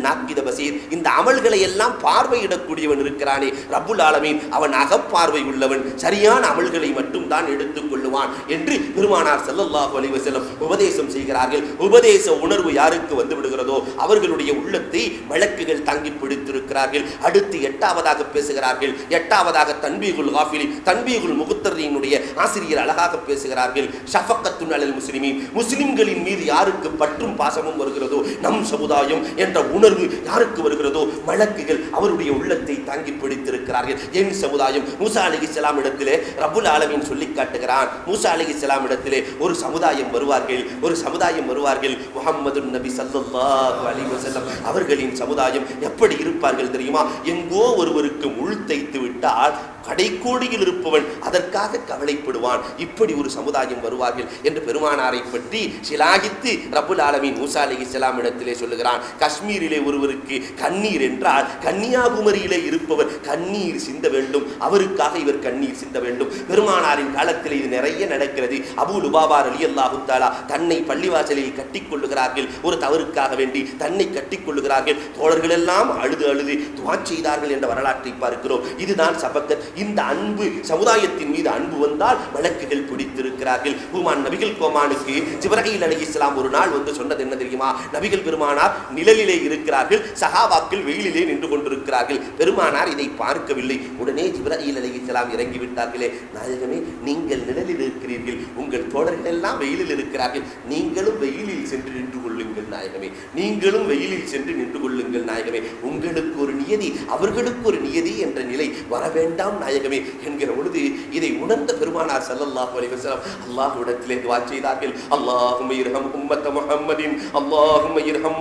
S1: நாக்கித பசீர், இந்த அமல்களை எல்லாம் பார்வையிடக்கூடியவன் இருக்கிறானே ரப்புல் ஆலமீன், அவன் அகப்பார்வை உள்ளவன், சரியான அமல்களை மட்டும் தான் எடுத்துக் கொள்ளுவான் என்று பெருமானார் ஸல்லல்லாஹு அலைஹி வஸல்லம் உபதேசம் செய்கிறார்கள். உபதேச உணர்வு யாருக்கு வந்து விடுகிறதோ அவர்களுடைய உள்ளத்தை மலக்குகள் தாங்கி பிடித்திருக்கிறார்கள். அடுத்து எட்டாவதாக பேசுகிறார்கள். எட்டாவதாக தன்பீகுல் காஃபிலி, தன்பீகுல் முகுத்தரினுடைய ஆசிரியர் அழகாக பேசுகிறார்கள். ஷஃபக்கத்துன் அலல் முஸ்லிமீன், முஸ்லிம்களின் மீது யாருக்கு பற்றும் பாசமும் வருகிறதோ, நம் சமுதாயம் என்ற உணர்வு யாருக்கு வருகிறதோ மலக்குகள் அவருடைய உள்ளத்தை தாங்கி பிடித்திருக்கிறார்கள். என் சமுதாயம் மூசா அலைஹிஸ்ஸலாம் இடத்திலே ரப்புல் ஆலமீன் சொல்லி காட்டுகிறான். மூசா அலைஹிஸ்ஸலாம் இடத்திலே ஒரு சமுதாயம் வருவார்கள், ஒரு சமுதாயம் வருவார்கள். முஹம்மது நபி ஸல்லல்லாஹு அலைஹி வஸல்லம் அவர்களின் சமுதாயம் எப்படி இருப்பார்கள் தெரியுமா? எங்கோ ஒருவருக்கு முள் தைத்து விட்டால் கடைக்கோடியில் இருப்பவன் அதற்காக கவலைப்படுவான். இப்படி ஒரு சமுதாயம் வருவார்கள் என்று பெருமானாரை பற்றி சிலாகித்து ரப்புல் ஆலமீன் மூசா அலைஹிஸ்ஸலாம் இடத்திலே சொல்லுகிறான். காஷ்மீரிலே ஒருவருக்கு கண்ணீர் என்றால் கன்னியாகுமரியிலே இருப்பவர் கண்ணீர் சிந்த வேண்டும், அவருக்காக இவர் கண்ணீர் சிந்த வேண்டும். பெருமானாரின் காலத்தில் இது நிறைய நடக்கிறது. அபூ லுபாபா ரலியல்லாஹு தஆலா தன்னை பள்ளிவாசலில் கட்டிக் கொள்ளுகிறார்கள். ஒரு தவறுக்காக வேண்டி தன்னை கட்டிக் கொள்ளுகிறார்கள். தோழர்கள் எல்லாம் அழுது அழுது துஆ செய்தார்கள் என்ற வரலாற்றை பார்க்கிறோம். இதுதான் சபக்கத். இந்த அன்பு, சமுதாயத்தின் மீது அன்பு வந்தால் வழக்குகள் பிடித்திருக்கிறார்கள். ஹுமான் நபிகள் கோமானுக்கு ஜிப்ரீல் அலைஹிஸ்ஸலாம் ஒரு நாள் வந்து சொன்னது என்ன தெரியுமா? நபிகள் பெருமானார் நிழலிலே இருக்கிறார்கள், சஹாபாக்கள் வெயிலிலே நின்று கொண்டிருக்கிறார்கள். பெருமானார் இதை பார்க்கவில்லை. உடனே ஜிப்ரீல் அலைஹிஸ்ஸலாம் இறங்கி விட்டார்களே, நாயகமே நீங்கள் நிழலில் இருக்கிறீர்கள், உங்கள் தோழர்கள் எல்லாம் வெயிலில் இருக்கிறார்கள், நீங்களும் வெயிலில் சென்று நின்று கொள்ளுங்கள் நாயகமே, நீங்களும் வெயிலில் சென்று நின்று கொள்ளுங்கள் நாயகமே, உங்களுக்கு ஒரு நியதி அவர்களுக்கு ஒரு நியதி என்ற நிலை வர வேண்டாம் நாயகமே என்கிற பொழுது இதை உணர்ந்த பெருமானார் ஸல்லல்லாஹு அலைஹி வஸல்லம் அல்லாஹ்விடத்திலே துஆ செய்தார்கள். அல்லாஹும்ம இர்ஹம் உம்மத்த முஹம்மதின், அல்லாஹும்ம இர்ஹம்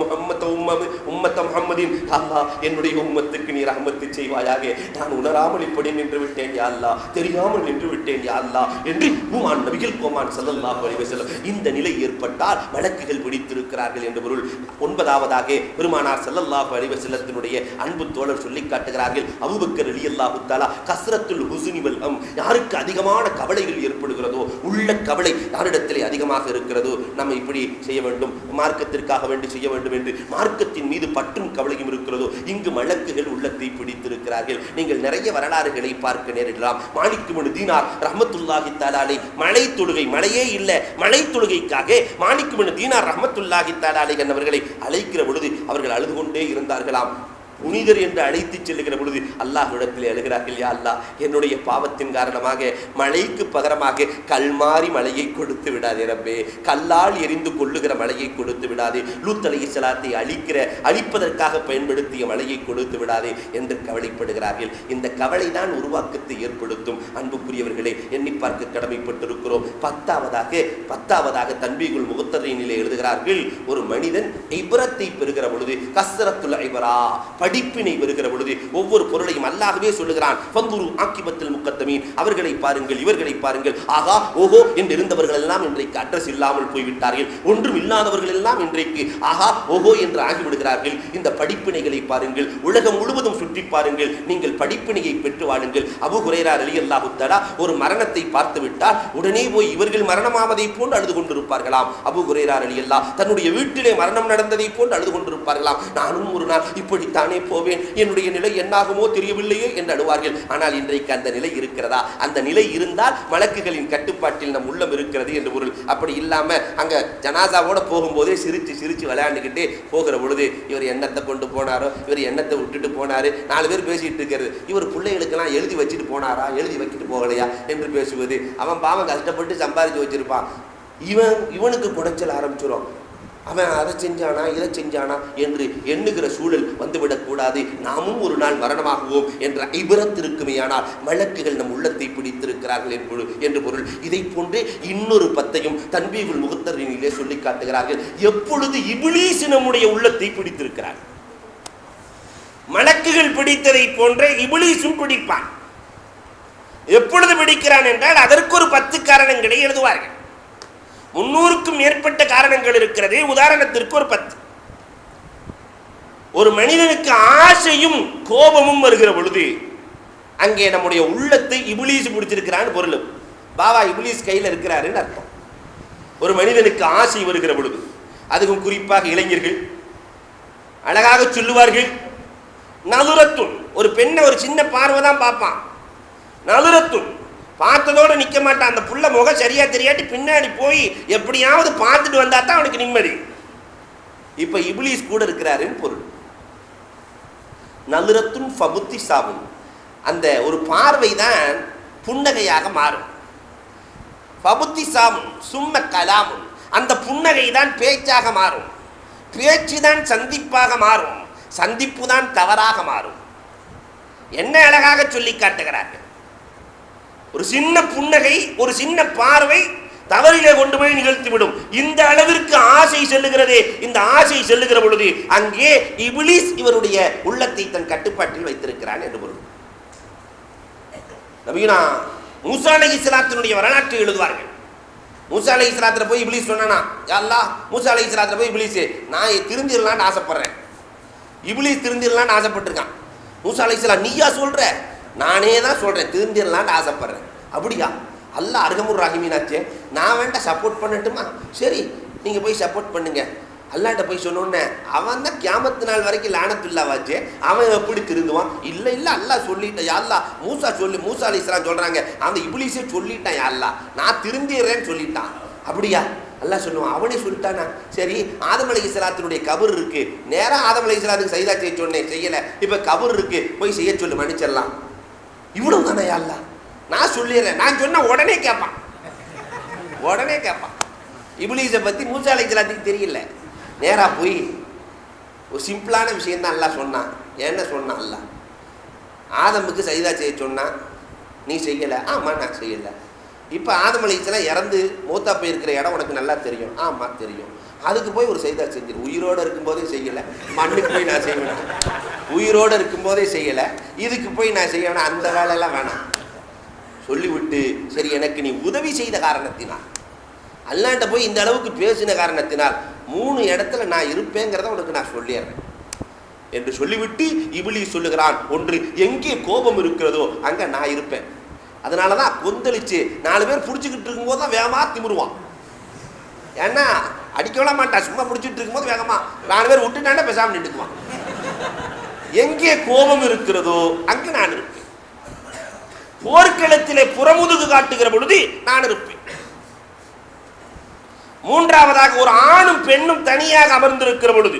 S1: உம்மத்த முஹம்மதின், அல்லாஹ் என்னுடைய உம்மத்துக்கு நீ ரஹ்மத் செய்வாயாக. நான் உணராமல் இப்படி நின்று விட்டேன் யா அல்லாஹ், தெரியாமல் நின்று விட்டேன் யா அல்லாஹ் என்று ஹுமான் நபிகள் கோமான் ஸல்லல்லாஹு அலைஹி வஸல்லம் இந்த நிலை ஏற்பட்டால் வழக்குகள் பிடித்திருக்கிறார்கள் என்று பொருள். ஒன்பதாவதாக பெருமானார் ஸல்லல்லாஹு அலைஹி வஸல்லத்தினுடைய அன்பு தோழர் சொல்லி காட்டுகிறார்கள். அபூபக்கர் ரலியல்லாஹு தஆலா கஸ்ரத்துல் ஹுஸ்னி வல் ஹம், யாருக்கு அதிகமான கவலைகள் ஏற்படுகிறதோ, உள்ள கவலை யாரிடத்திலே அதிகமாக இருக்கிறதோ, நம்ம இப்படி செய்ய வேண்டும், மார்க்கத்திற்காக வேண்டி செய்ய வேண்டும் என்று மார்க்கத்தின் மீது பற்றும் கவலையும் இருக்கிறதோ, இங்கு மலக்குகள் உள்ளத்தை பிடித்திருக்கிறார்கள். நீங்கள் நிறைய வரலாறுகளை பார்க்க நேரிடலாம். மாலிக் இப்னு தீனார் ரஹ்மத்துல்லாஹி தஆலா அலைஹி மலை தொழுகை, மழையே இல்லை, மலை தொழுகைக்காக மாலிக் இப்னு தீனார் ரஹ்மத்துல்லாஹி தஆலா அலைஹி அவர்களை அழைக்கிற பொழுது அவர்கள் அழுது கொண்டே இருந்தார்களாம். புனிதர் என்று அழைத்து செல்லுகிற பொழுது அல்லாஹ்விடத்திலே அழுகிறார்கள், யா அல்லாஹ் என்னுடைய பாவத்தின் காரணமாக மழைக்கு பகரமாக கல்மாரி மழையை கொடுத்து விடாதே ரப்பே, கல்லால் எரிந்து கொள்ளுகிற மழையை கொடுத்து விடாதே, லூத் அலைஹிஸ்ஸலாத்தை அழிப்பதற்காக பயன்படுத்திய மழையை கொடுத்து விடாதே என்று கவலைப்படுகிறார்கள். இந்த கவலை தான் உருவாக்கத்தை ஏற்படுத்தும். அன்புக்குரியவர்களே, எண்ணி பார்க்க கடமைப்பட்டிருக்கிறோம். பத்தாவதாக தன்பீகுல் முகத்தரினிலே எழுதுகிறார்கள், ஒரு மனிதன் இப்ரத்தை பெறுகிற பொழுது கஸ்ரத்துல் இப்ரா, படிப்பினை பெறுகிற பொழுது ஒவ்வொரு பொருளையும் அல்லாஹ்வே சொல்லுகிறான், ஃபந்துரு ஆக்கிபத்துல் முக்கத்தமீன், அவர்களை பாருங்கள், இவர்களை பாருங்கள், ஆகா ஓஹோ என்று இருந்தவர்கள் எல்லாம் இன்றைக்கு அட்ரஸ் இல்லாமல் போய்விட்டார்கள், ஒன்றும் இல்லாதவர்கள் எல்லாம் இன்றைக்கு ஆகா ஓஹோ என்று ஆகிவிடுகிறார்கள். இந்த படிப்பினைகளை பாருங்கள், உலகம் முழுவதும் சுற்றி பாருங்கள், நீங்கள் படிப்பினையை பெற்று வாழுங்கள். அபூ ஹுரைரா ரலியல்லாஹு தஆலா ஒரு மரணத்தை பார்த்து விட்டால் உடனே போய் இவர்கள் மரணமாவதை போன்று அழுது கொண்டிருப்பார்களாம். அபூ ஹுரைரா ரலியல்லாஹு தன்னுடைய வீட்டிலே மரணம் நடந்ததை போன்று அழுது கொண்டிருப்பார்களாம். நானும் ஒரு நாள் இப்படித்தானே போவேன், என்னுடைய நிலை என்னாகுமோ தெரியவில்லையே என்று அழுவார்கள். ஆனால் இன்றைக்கு அந்த நிலை இருக்கிறதா? அந்த நிலை இருந்தால் மலக்குகளின் கட்டுப்பாட்டில் நம் உள்ளம் இருக்கிறது என்று பொருள். அப்படி இல்லாம அங்க ஜனாசாவோட போகும்போதே சிரிச்சு சிரிச்சு விளையாண்டுக்கிட்டே போகிற பொழுது இவர் எண்ணத்தை கொண்டு போனாரோ, இவர் எண்ணத்தை விட்டுட்டு போனாரு, 4 பேர் பேசிட்டு இருக்கிறது, இவர் பிள்ளைகளுக்கெல்லாம் எழுதி வச்சுட்டு போனாரா, எழுதி வைக்கிட்டு போகலையா என்று பேசுவது. அவன் பாவம் கஷ்டப்பட்டு சம்பாதிச்சு வச்சிருப்பான், இவனுக்கு குடைச்சல் ஆரம்பிச்சிடும். அவன் அதை செஞ்சானா இதை செஞ்சானா என்று எண்ணுகிற சூழல் வந்துவிடக்கூடாது. நாமும் ஒரு நாள் மரணமாகுவோம் என்ற இபரத் இருக்குமேயானால் மலக்குகள் நம் உள்ளத்தை பிடித்திருக்கிறார்கள் என்று பொருள். இதை போன்று இன்னொரு பத்தையும் தன்வீகுல் முகத்தரினிலே சொல்லி காட்டுகிறார்கள். எப்பொழுது இப்லீஸ் நம்முடைய உள்ளத்தை பிடித்திருக்கிறார், மலக்குகள் பிடித்ததை போன்றே இப்லீஸும் பிடிப்பான். எப்பொழுது பிடிக்கிறான் என்றால் அதற்கு ஒரு 10 காரணங்களை எழுதுவார்கள். 300க்கும் மேற்பட்ட காரணங்கள் இருக்கிறது. உதாரணத்திற்கு ஒரு 10. ஒரு மனிதனுக்கு ஆசையும் கோபமும் வருகிற பொழுது அங்கே நம்முடைய உள்ளத்தை இப்லீஸ் பிடிச்சிருக்கிறான்னு பொருள். பாபா இப்லீஸ் கையில் இருக்கிறாருன்னு அர்த்தம். ஒரு மனிதனுக்கு ஆசை வருகிற பொழுது, அதுவும் குறிப்பாக இளைஞர்கள் அழகாக சொல்லுவார்கள், நதுரத்துன். ஒரு பெண்ணை ஒரு சின்ன பார்வை தான் பார்ப்பான். நதுரத்துன் பார்த்ததோடு நிற்க மாட்டான். அந்த புள்ள முகம் சரியா தெரியாட்டி பின்னாடி போய் எப்படியாவது பார்த்துட்டு வந்தா தான் அவனுக்கு நிம்மதி. இப்ப இப்லீஸ் கூட இருக்கிறாருன்னு பொருள். நதுரத்துன் ஃபபுத்தி சாபுன். அந்த ஒரு பார்வை தான் புன்னகையாக மாறும். ஃபபுத்தி சாபுன் சும்ம கலாமுன். அந்த புன்னகை தான் பேச்சாக மாறும். பேச்சு தான் சந்திப்பாக மாறும். சந்திப்பு தான் தவறாக மாறும். என்ன அழகாக சொல்லி காட்டுகிறார்கள். ஒரு சின்ன புன்னகை, ஒரு சின்ன பார்வை தவறிலே கொண்டு போய் நிகழ்த்திவிடும். இந்த அளவிற்கு ஆசை செல்லுகிறதே. இந்த ஆசை செல்லுகிற பொழுது அங்கே இப்லீஸ் இவருடைய உள்ளத்தை தன் கட்டுப்பாட்டில் வைத்திருக்கிறான் என்று பொருள். நபியுனா மூசா அலைஹிஸ்ஸலாத்தினுடைய வரலாற்றை எழுதுவார்கள். மூசா அலைஹிஸ்ஸலாத்துல போய் இப்லீஸ் சொன்னானா, யா அல்லாஹ், மூசா அலைஹிஸ்ஸலாத்துல போய் இப்லீஸ் நான் திருந்திரலான்னு ஆசைப்படுறேன். இப்லீஸ் திருந்திரலான்னு ஆசைப்பட்டிருக்கான். மூசா அலைஹிஸ்ஸலாம், நீயா சொல்ற? நானே தான் சொல்றேன், திருந்திரலான்னு ஆசைப்படுறேன். அப்படியா? அல்லாஹ் அர்ஹமுர் ரஹீமீனாச்சே, நான் வேண்டாம் சப்போர்ட் பண்ணட்டுமா? சரி, நீங்க போய் சப்போர்ட் பண்ணுங்க. அல்லாட்ட போய் சொன்னோன்னே அவன் தான் கியாமத்து நாள் வரைக்கும் லானத்துல்லாவாச்சே, அவன் எப்படி திருந்துவான்? இல்லை இல்லை, அல்லாஹ் சொல்லிட்டான். யா அல்லாஹ், மூசா அலைஹிஸ்ஸலாம் சொல்றாங்க, அந்த இப்லீஸே சொல்லிட்டான், யா அல்லாஹ் நான் திருந்திடுறேன்னு சொல்லிட்டான். அப்படியா? அல்லாஹ் சொல்லுவான், அவனே சொல்லிட்டானா? சரி, ஆதம் அலைஹிஸ்ஸலாத்தினுடைய கபர் இருக்கு, நேராக ஆதம் அலைஹிஸ்ஸலாத்துக்கு சைதா செய்ய சொன்னேன், செய்யலை. இப்போ கபர் இருக்கு, போய் செய்ய சொல்லு, மன்னிச்சிடலாம். இவ்வளவு தானே யா அல்லாஹ், நான் சொல்லிடுறேன். நான் சொன்ன உடனே கேட்பான். இப்லீஸை பற்றி மூசா அலைஹிஸ்ஸலாத்துக்கு தெரியல. நேராக போய் ஒரு சிம்பிளான விஷயந்தான் அல்லாஹ் சொன்னான். என்ன சொன்னான் அல்லாஹ்? ஆதமுக்கு சைதா செய்ய சொன்னான், நீ செய்யலை. ஆமாம், நான் செய்யலை. இப்போ ஆதம் அலைஹிஸ்ஸலாம் இறந்து மூத்தா போயிருக்கிற இடம் உனக்கு நல்லா தெரியும். ஆமாம் தெரியும். அதுக்கு போய் ஒரு செய்தா செஞ்சிரு. உயிரோடு இருக்கும்போதே செய்யலை, மண்ணுக்கு போய் நான் செய்வேன். உயிரோடு இருக்கும்போதே செய்யலை, இதுக்கு போய் நான் செய்வேன். அந்த வேலையெல்லாம் வேணாம் சொல்லிவிட்டு, சரி எனக்கு நீ உதவி செய்த காரணத்தினால், அல்லாட்ட போய் இந்த அளவுக்கு பேசின காரணத்தினால் 3 இடத்துல நான் இருப்பேங்கிறத உனக்கு நான் சொல்லிடுறேன் என்று சொல்லிவிட்டு இப்லீஸ் சொல்லுகிறான், ஒன்று எங்கே கோபம் இருக்கிறதோ அங்கே நான் இருப்பேன். அதனால தான் கொந்தளிச்சு 4 பேர் பிடிச்சிக்கிட்டு இருக்கும்போது தான் வேகமாக திமிருவான். ஏன்னா அடிக்கலாம் மாட்டான், சும்மா பிடிச்சிட்டு இருக்கும்போது வேகமாக 4 பேர் விட்டுட்டாண்டா பேசாமல் நின்றுக்குவான். எங்கே கோபம் இருக்கிறதோ அங்கே நான் இருப்பேன். போர்க்களத்திலே புறமுதுகு காட்டுகிற பொழுது நான் இருப்பேன். மூன்றாவதாக, ஒரு ஆணும் பெண்ணும் தனியாக அமர்ந்திருக்கிற பொழுது,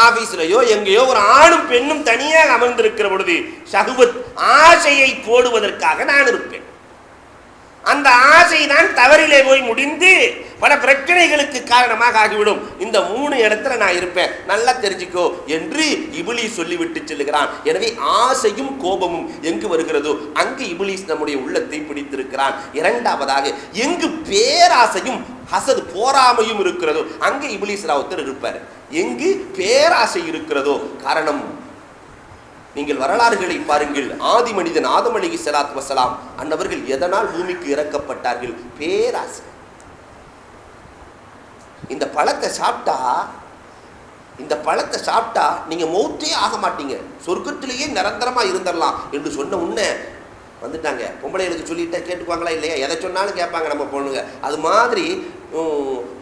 S1: ஆபீஸ்லயோ எங்கேயோ ஒரு ஆணும் பெண்ணும் தனியாக அமர்ந்திருக்கிற பொழுது ஷஹ்வத் ஆசையை போடுவதற்காக நான் இருப்பேன். அந்த ஆசை தான் தவறிலே போய் முடிந்து பல பிரச்சனைகளுக்கு காரணமாக ஆகிவிடும். இந்த 3 இடத்துல நான் இருப்பேன், நல்லா தெரிஞ்சுக்கோ என்று இப்லீஸ் சொல்லிவிட்டு செல்லுகிறான். எனவே ஆசையும் கோபமும் எங்கு வருகிறதோ அங்கு இப்லீஸ் நம்முடைய உள்ளத்தை பிடித்திருக்கிறான். இரண்டாவதாக, எங்கு பேராசையும் ஹசது போராமையும் இருக்கிறதோ அங்கு இப்லீஸ் ஒருத்தர் இருப்பார். எங்கு பேராசை இருக்கிறதோ, காரணம் நீங்கள் வரலாறுகளை பாருங்கள். ஆதி மனிதன் ஆதம் அலைஹிஸ்ஸலாத்து வஸ்ஸலாம் அன்னவர்கள் எதனால் பூமிக்கு இறக்கப்பட்டார்கள்? பேராசை. இந்த பழத்தை சாப்பிட்டா நீங்க மௌத்தே ஆக மாட்டீங்க, சொர்க்கத்திலேயே நிரந்தரமா இருந்துடலாம் என்று சொன்ன உடனே வந்துட்டாங்க. பொம்பளைகளுக்கு சொல்லிட்டா கேட்டுக்குவாங்களா இல்லையா? எதை சொன்னாலும் கேட்பாங்க நம்ம பொண்ணுங்க. அது மாதிரி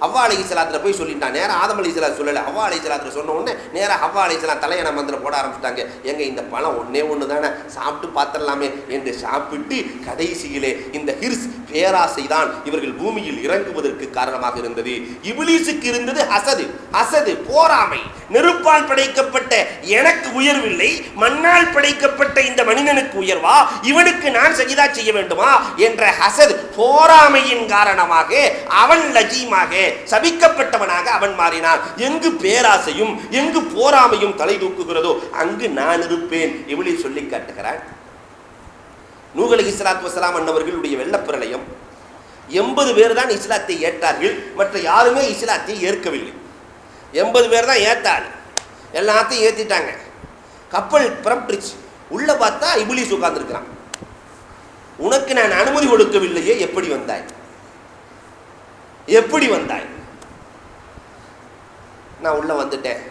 S1: ஹவ்வா அலைஹிஸ்ஸலாத்துல போய் சொல்லிட்டான். நேராக ஆதம் அலைஹிஸ்ஸலாம் சொல்லலை, ஹவ்வா அலைஹிஸ்ஸலாத்துல சொன்ன உடனே நேராக ஹவ்வா அலைஹிஸ்ஸலாம் தலையணை மந்திரம் போட ஆரம்பிச்சிட்டாங்க. எங்க இந்த பழம் ஒன்று தானே, சாப்பிட்டு பார்த்துடலாமே என்று சாப்பிட்டு கடைசியிலே இந்த ஹிர்ஸ் பேராசை தான் இவர்கள் பூமியில் இறங்குவதற்கு காரணமாக இருந்தது. இப்லீசுக்கு இருந்தது ஹசது, போராமை. நெருப்பால் படைக்கப்பட்ட எனக்கு உயர்வில்லை, மண்ணால் படைக்கப்பட்ட இந்த மனிதனுக்கு உயர்வா, இவனுக்கு நான் சஜிதா செய்ய வேண்டுமா என்ற ஹசத், போராமையின் காரணமாக அவன் லஜீமாக சபிக்கப்பட்டவனாக அவன் மாறினான். எங்கு பேராசையும் எங்கு போராமையும் தலை தூக்குகிறதோ அங்கு நான் இருப்பேன் இப்லீஸ் சொல்லி காட்டுகிறான். நூஹ் அலைஹிஸ்ஸலாத்து வஸ்ஸலாம் அன்னவர்களுடைய வெள்ளப்பிரளயம் 80 பேர் தான் இஸ்லாத்தை ஏற்றார்கள். மற்ற யாருமே இஸ்லாத்தை ஏற்கவில்லை. 80 பேர் தான் ஏத்தாரு. எல்லாத்தையும் ஏற்றிட்டாங்க. கப்பல் புறப்பட்டுச்சு. உள்ள பார்த்தா இப்லீஸ் உட்கார்ந்துருக்கிறான். உனக்கு நான் அனுமதி கொடுக்கவில்லையே, எப்படி வந்தாய்? நான் உள்ள வந்துட்டேன்,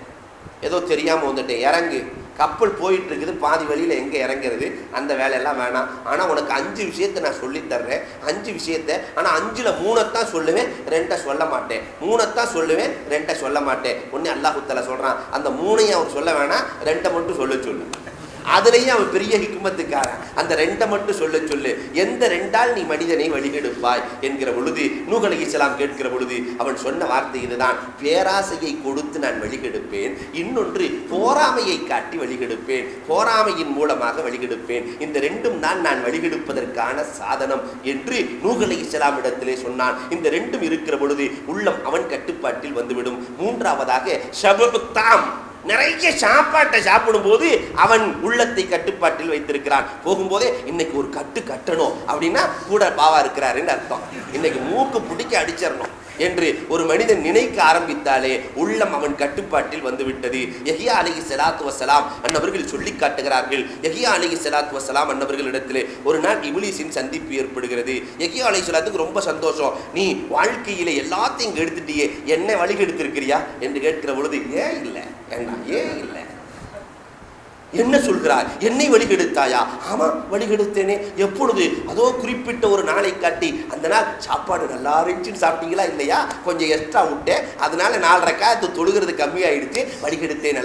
S1: ஏதோ தெரியாமல் வந்துட்டேன், இறங்கு. கப்பல் போயிட்டு இருக்குது, பாதி வழியில் எங்கே இறங்குறது, அந்த வேலையெல்லாம் வேணாம். ஆனால் உனக்கு 5 விஷயத்தை நான் சொல்லித்தர்றேன். 5 விஷயத்தை, ஆனால் 5ல் 3 சொல்லுவேன், 2 சொல்ல மாட்டேன். 3 சொல்லுவேன், 2 சொல்ல மாட்டேன். ஒன்று அல்லாஹ் தஆலா சொல்கிறான், அந்த 3 அவர் சொல்ல வேணாம், 2 மட்டும் சொல்லு. அதுலேயும் அவன் பெரிய ஹிக்மத்துக்காரன். அந்த 2 மட்டும் சொல்லு. எந்த 2ஆல் நீ மனிதனை வழிகெடுப்பாய் என்கிற பொழுது நூஹ் அலைஹிஸ்ஸலாம் கேட்கிற பொழுது அவன் சொன்ன வார்த்தை இதுதான், பேராசையை கொடுத்து நான் வழிகெடுப்பேன், இன்னொன்று போராமையை காட்டி வழிகெடுப்பேன், போராமையின் மூலமாக வழிகெடுப்பேன். இந்த 2ம் தான் நான் வழிகெடுப்பதற்கான சாதனம் என்று நூஹ் அலைஹிஸ்ஸலாம் இடத்திலே சொன்னான். இந்த 2ம் இருக்கிற பொழுது உள்ளம் அவன் கட்டுப்பாட்டில் வந்துவிடும். 3ஆவதாக ஷபுத்தாம், நிறைய சாப்பாட்டை சாப்பிடும் போது அவன் உள்ளத்தை கட்டுப்பாட்டில் வைத்திருக்கிறான். போகும்போதே இன்னைக்கு ஒரு கட்டணும் அப்படின்னா கூட பாவா இருக்கிறாருன்னு அர்த்தம். இன்னைக்கு மூக்கு பிடிக்க அடிச்சிடணும் என்று ஒரு மனிதன் நினைக்க ஆரம்பித்தாலே உள்ளம் அவன் கட்டுப்பாட்டில் வந்துவிட்டது. யஹ்யா அலைஹிஸ்ஸலாத்து வஸ்ஸலாம் அன்னவர்கள் சொல்லி காட்டுகிறார்கள். யஹ்யா அலைஹிஸ்ஸலாத்து வஸ்ஸலாம் அன்னவர்களிடத்திலே ஒரு நாள் இப்லீஸின் சந்திப்பு ஏற்படுகிறது. யஹ்யா அலைஹிஸ்ஸலாத்துக்கு ரொம்ப சந்தோஷம். நீ வாழ்க்கையிலே எல்லாத்தையும் எடுத்துட்டியே, என்ன வழி எடுத்திருக்கிறியா என்று கேட்கிற பொழுது ஏன் இல்லை, ஏன் இல்லை, என்ன சொல்கிறாய், என்னை வழிகெடுத்தாயா? ஆமா வழிகெடுத்தேனே. எப்பொழுது? அதோ குறிப்பிட்ட ஒரு நாளை காட்டி, அந்த நாள் சாப்பாடு நல்லா இருந்துச்சுன்னு சாப்பிட்டீங்களா இல்லையா, கொஞ்சம் எக்ஸ்ட்ரா விட்டேன், அதனால 4 ரக்காத்து தொழுகிறது கம்மியாயிடுச்சு, வழிகெடுத்தேன்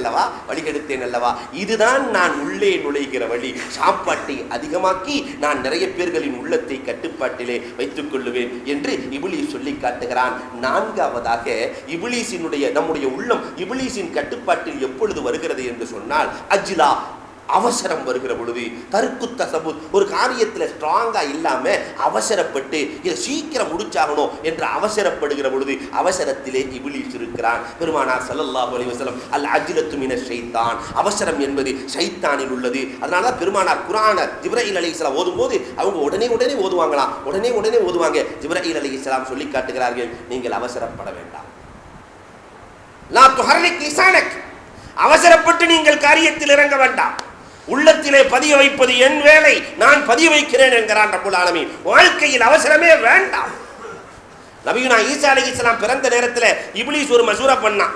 S1: அல்லவா. இதுதான் நான் உள்ளே நுழைகிற வழி. சாப்பாட்டை அதிகமாக்கி நான் நிறைய பேர்களின் உள்ளத்தை கட்டுப்பாட்டிலே வைத்துக் கொள்ளுவேன் என்று இப்லீஸ் சொல்லி காட்டுகிறான். 4ஆவதாக இப்லீஸினுடைய நம்முடைய உள்ளம் இப்லீஸின் கட்டுப்பாட்டில் எப்பொழுது வருகிறது என்று சொன்னால் அஜ்லா, அவசரம் வருகிற பொழுது, தருக்கு தசபுத், ஒரு காரியத்தில் ஸ்ட்ராங்கா இல்லாம அவசரப்பட்டு இதை சீக்கிரம் முடிச்சாகணும் என்று அவசரப்படுகிற பொழுது அவசரத்திலே இப்லீஸ் இருக்கிறான். பெருமானார் ஸல்லல்லாஹு அலைஹி வஸல்லம் அல் அஜ்லத்து மினஷ் ஷைத்தான், அவசரம் என்பது ஷைத்தானில் உள்ளது. அதனால தான் பெருமானார் குர்ஆனை ஜிப்ரீல் அலைஹிஸ்ஸலாம் ஓதும்போது அவங்க உடனே ஓதுவாங்களாம். உடனே ஓதுவாங்க. ஜிப்ரீல் அலைஹிஸ்ஸலாம் சொல்லி காட்டுகிறார்கள், நீங்கள் அவசரப்பட வேண்டாம். லா துஹர்ரிக் லிசானக், அவசரப்பட்டு நீங்கள் காரியத்தில் இறங்க வேண்டாம். உள்ளத்திலே பதிய வைப்பது என் வேலை, நான் பதிய வைக்கிறேன் என்கிறான் ரப்புல் ஆலமீன். வாழ்க்கையில் அவசரமே வேண்டாம். நபியுனா ஈசா அலைஹிஸ்ஸலாம் பிறந்த நேரத்தில் இப்லீஸ் ஒரு மசூரா பண்ணான்.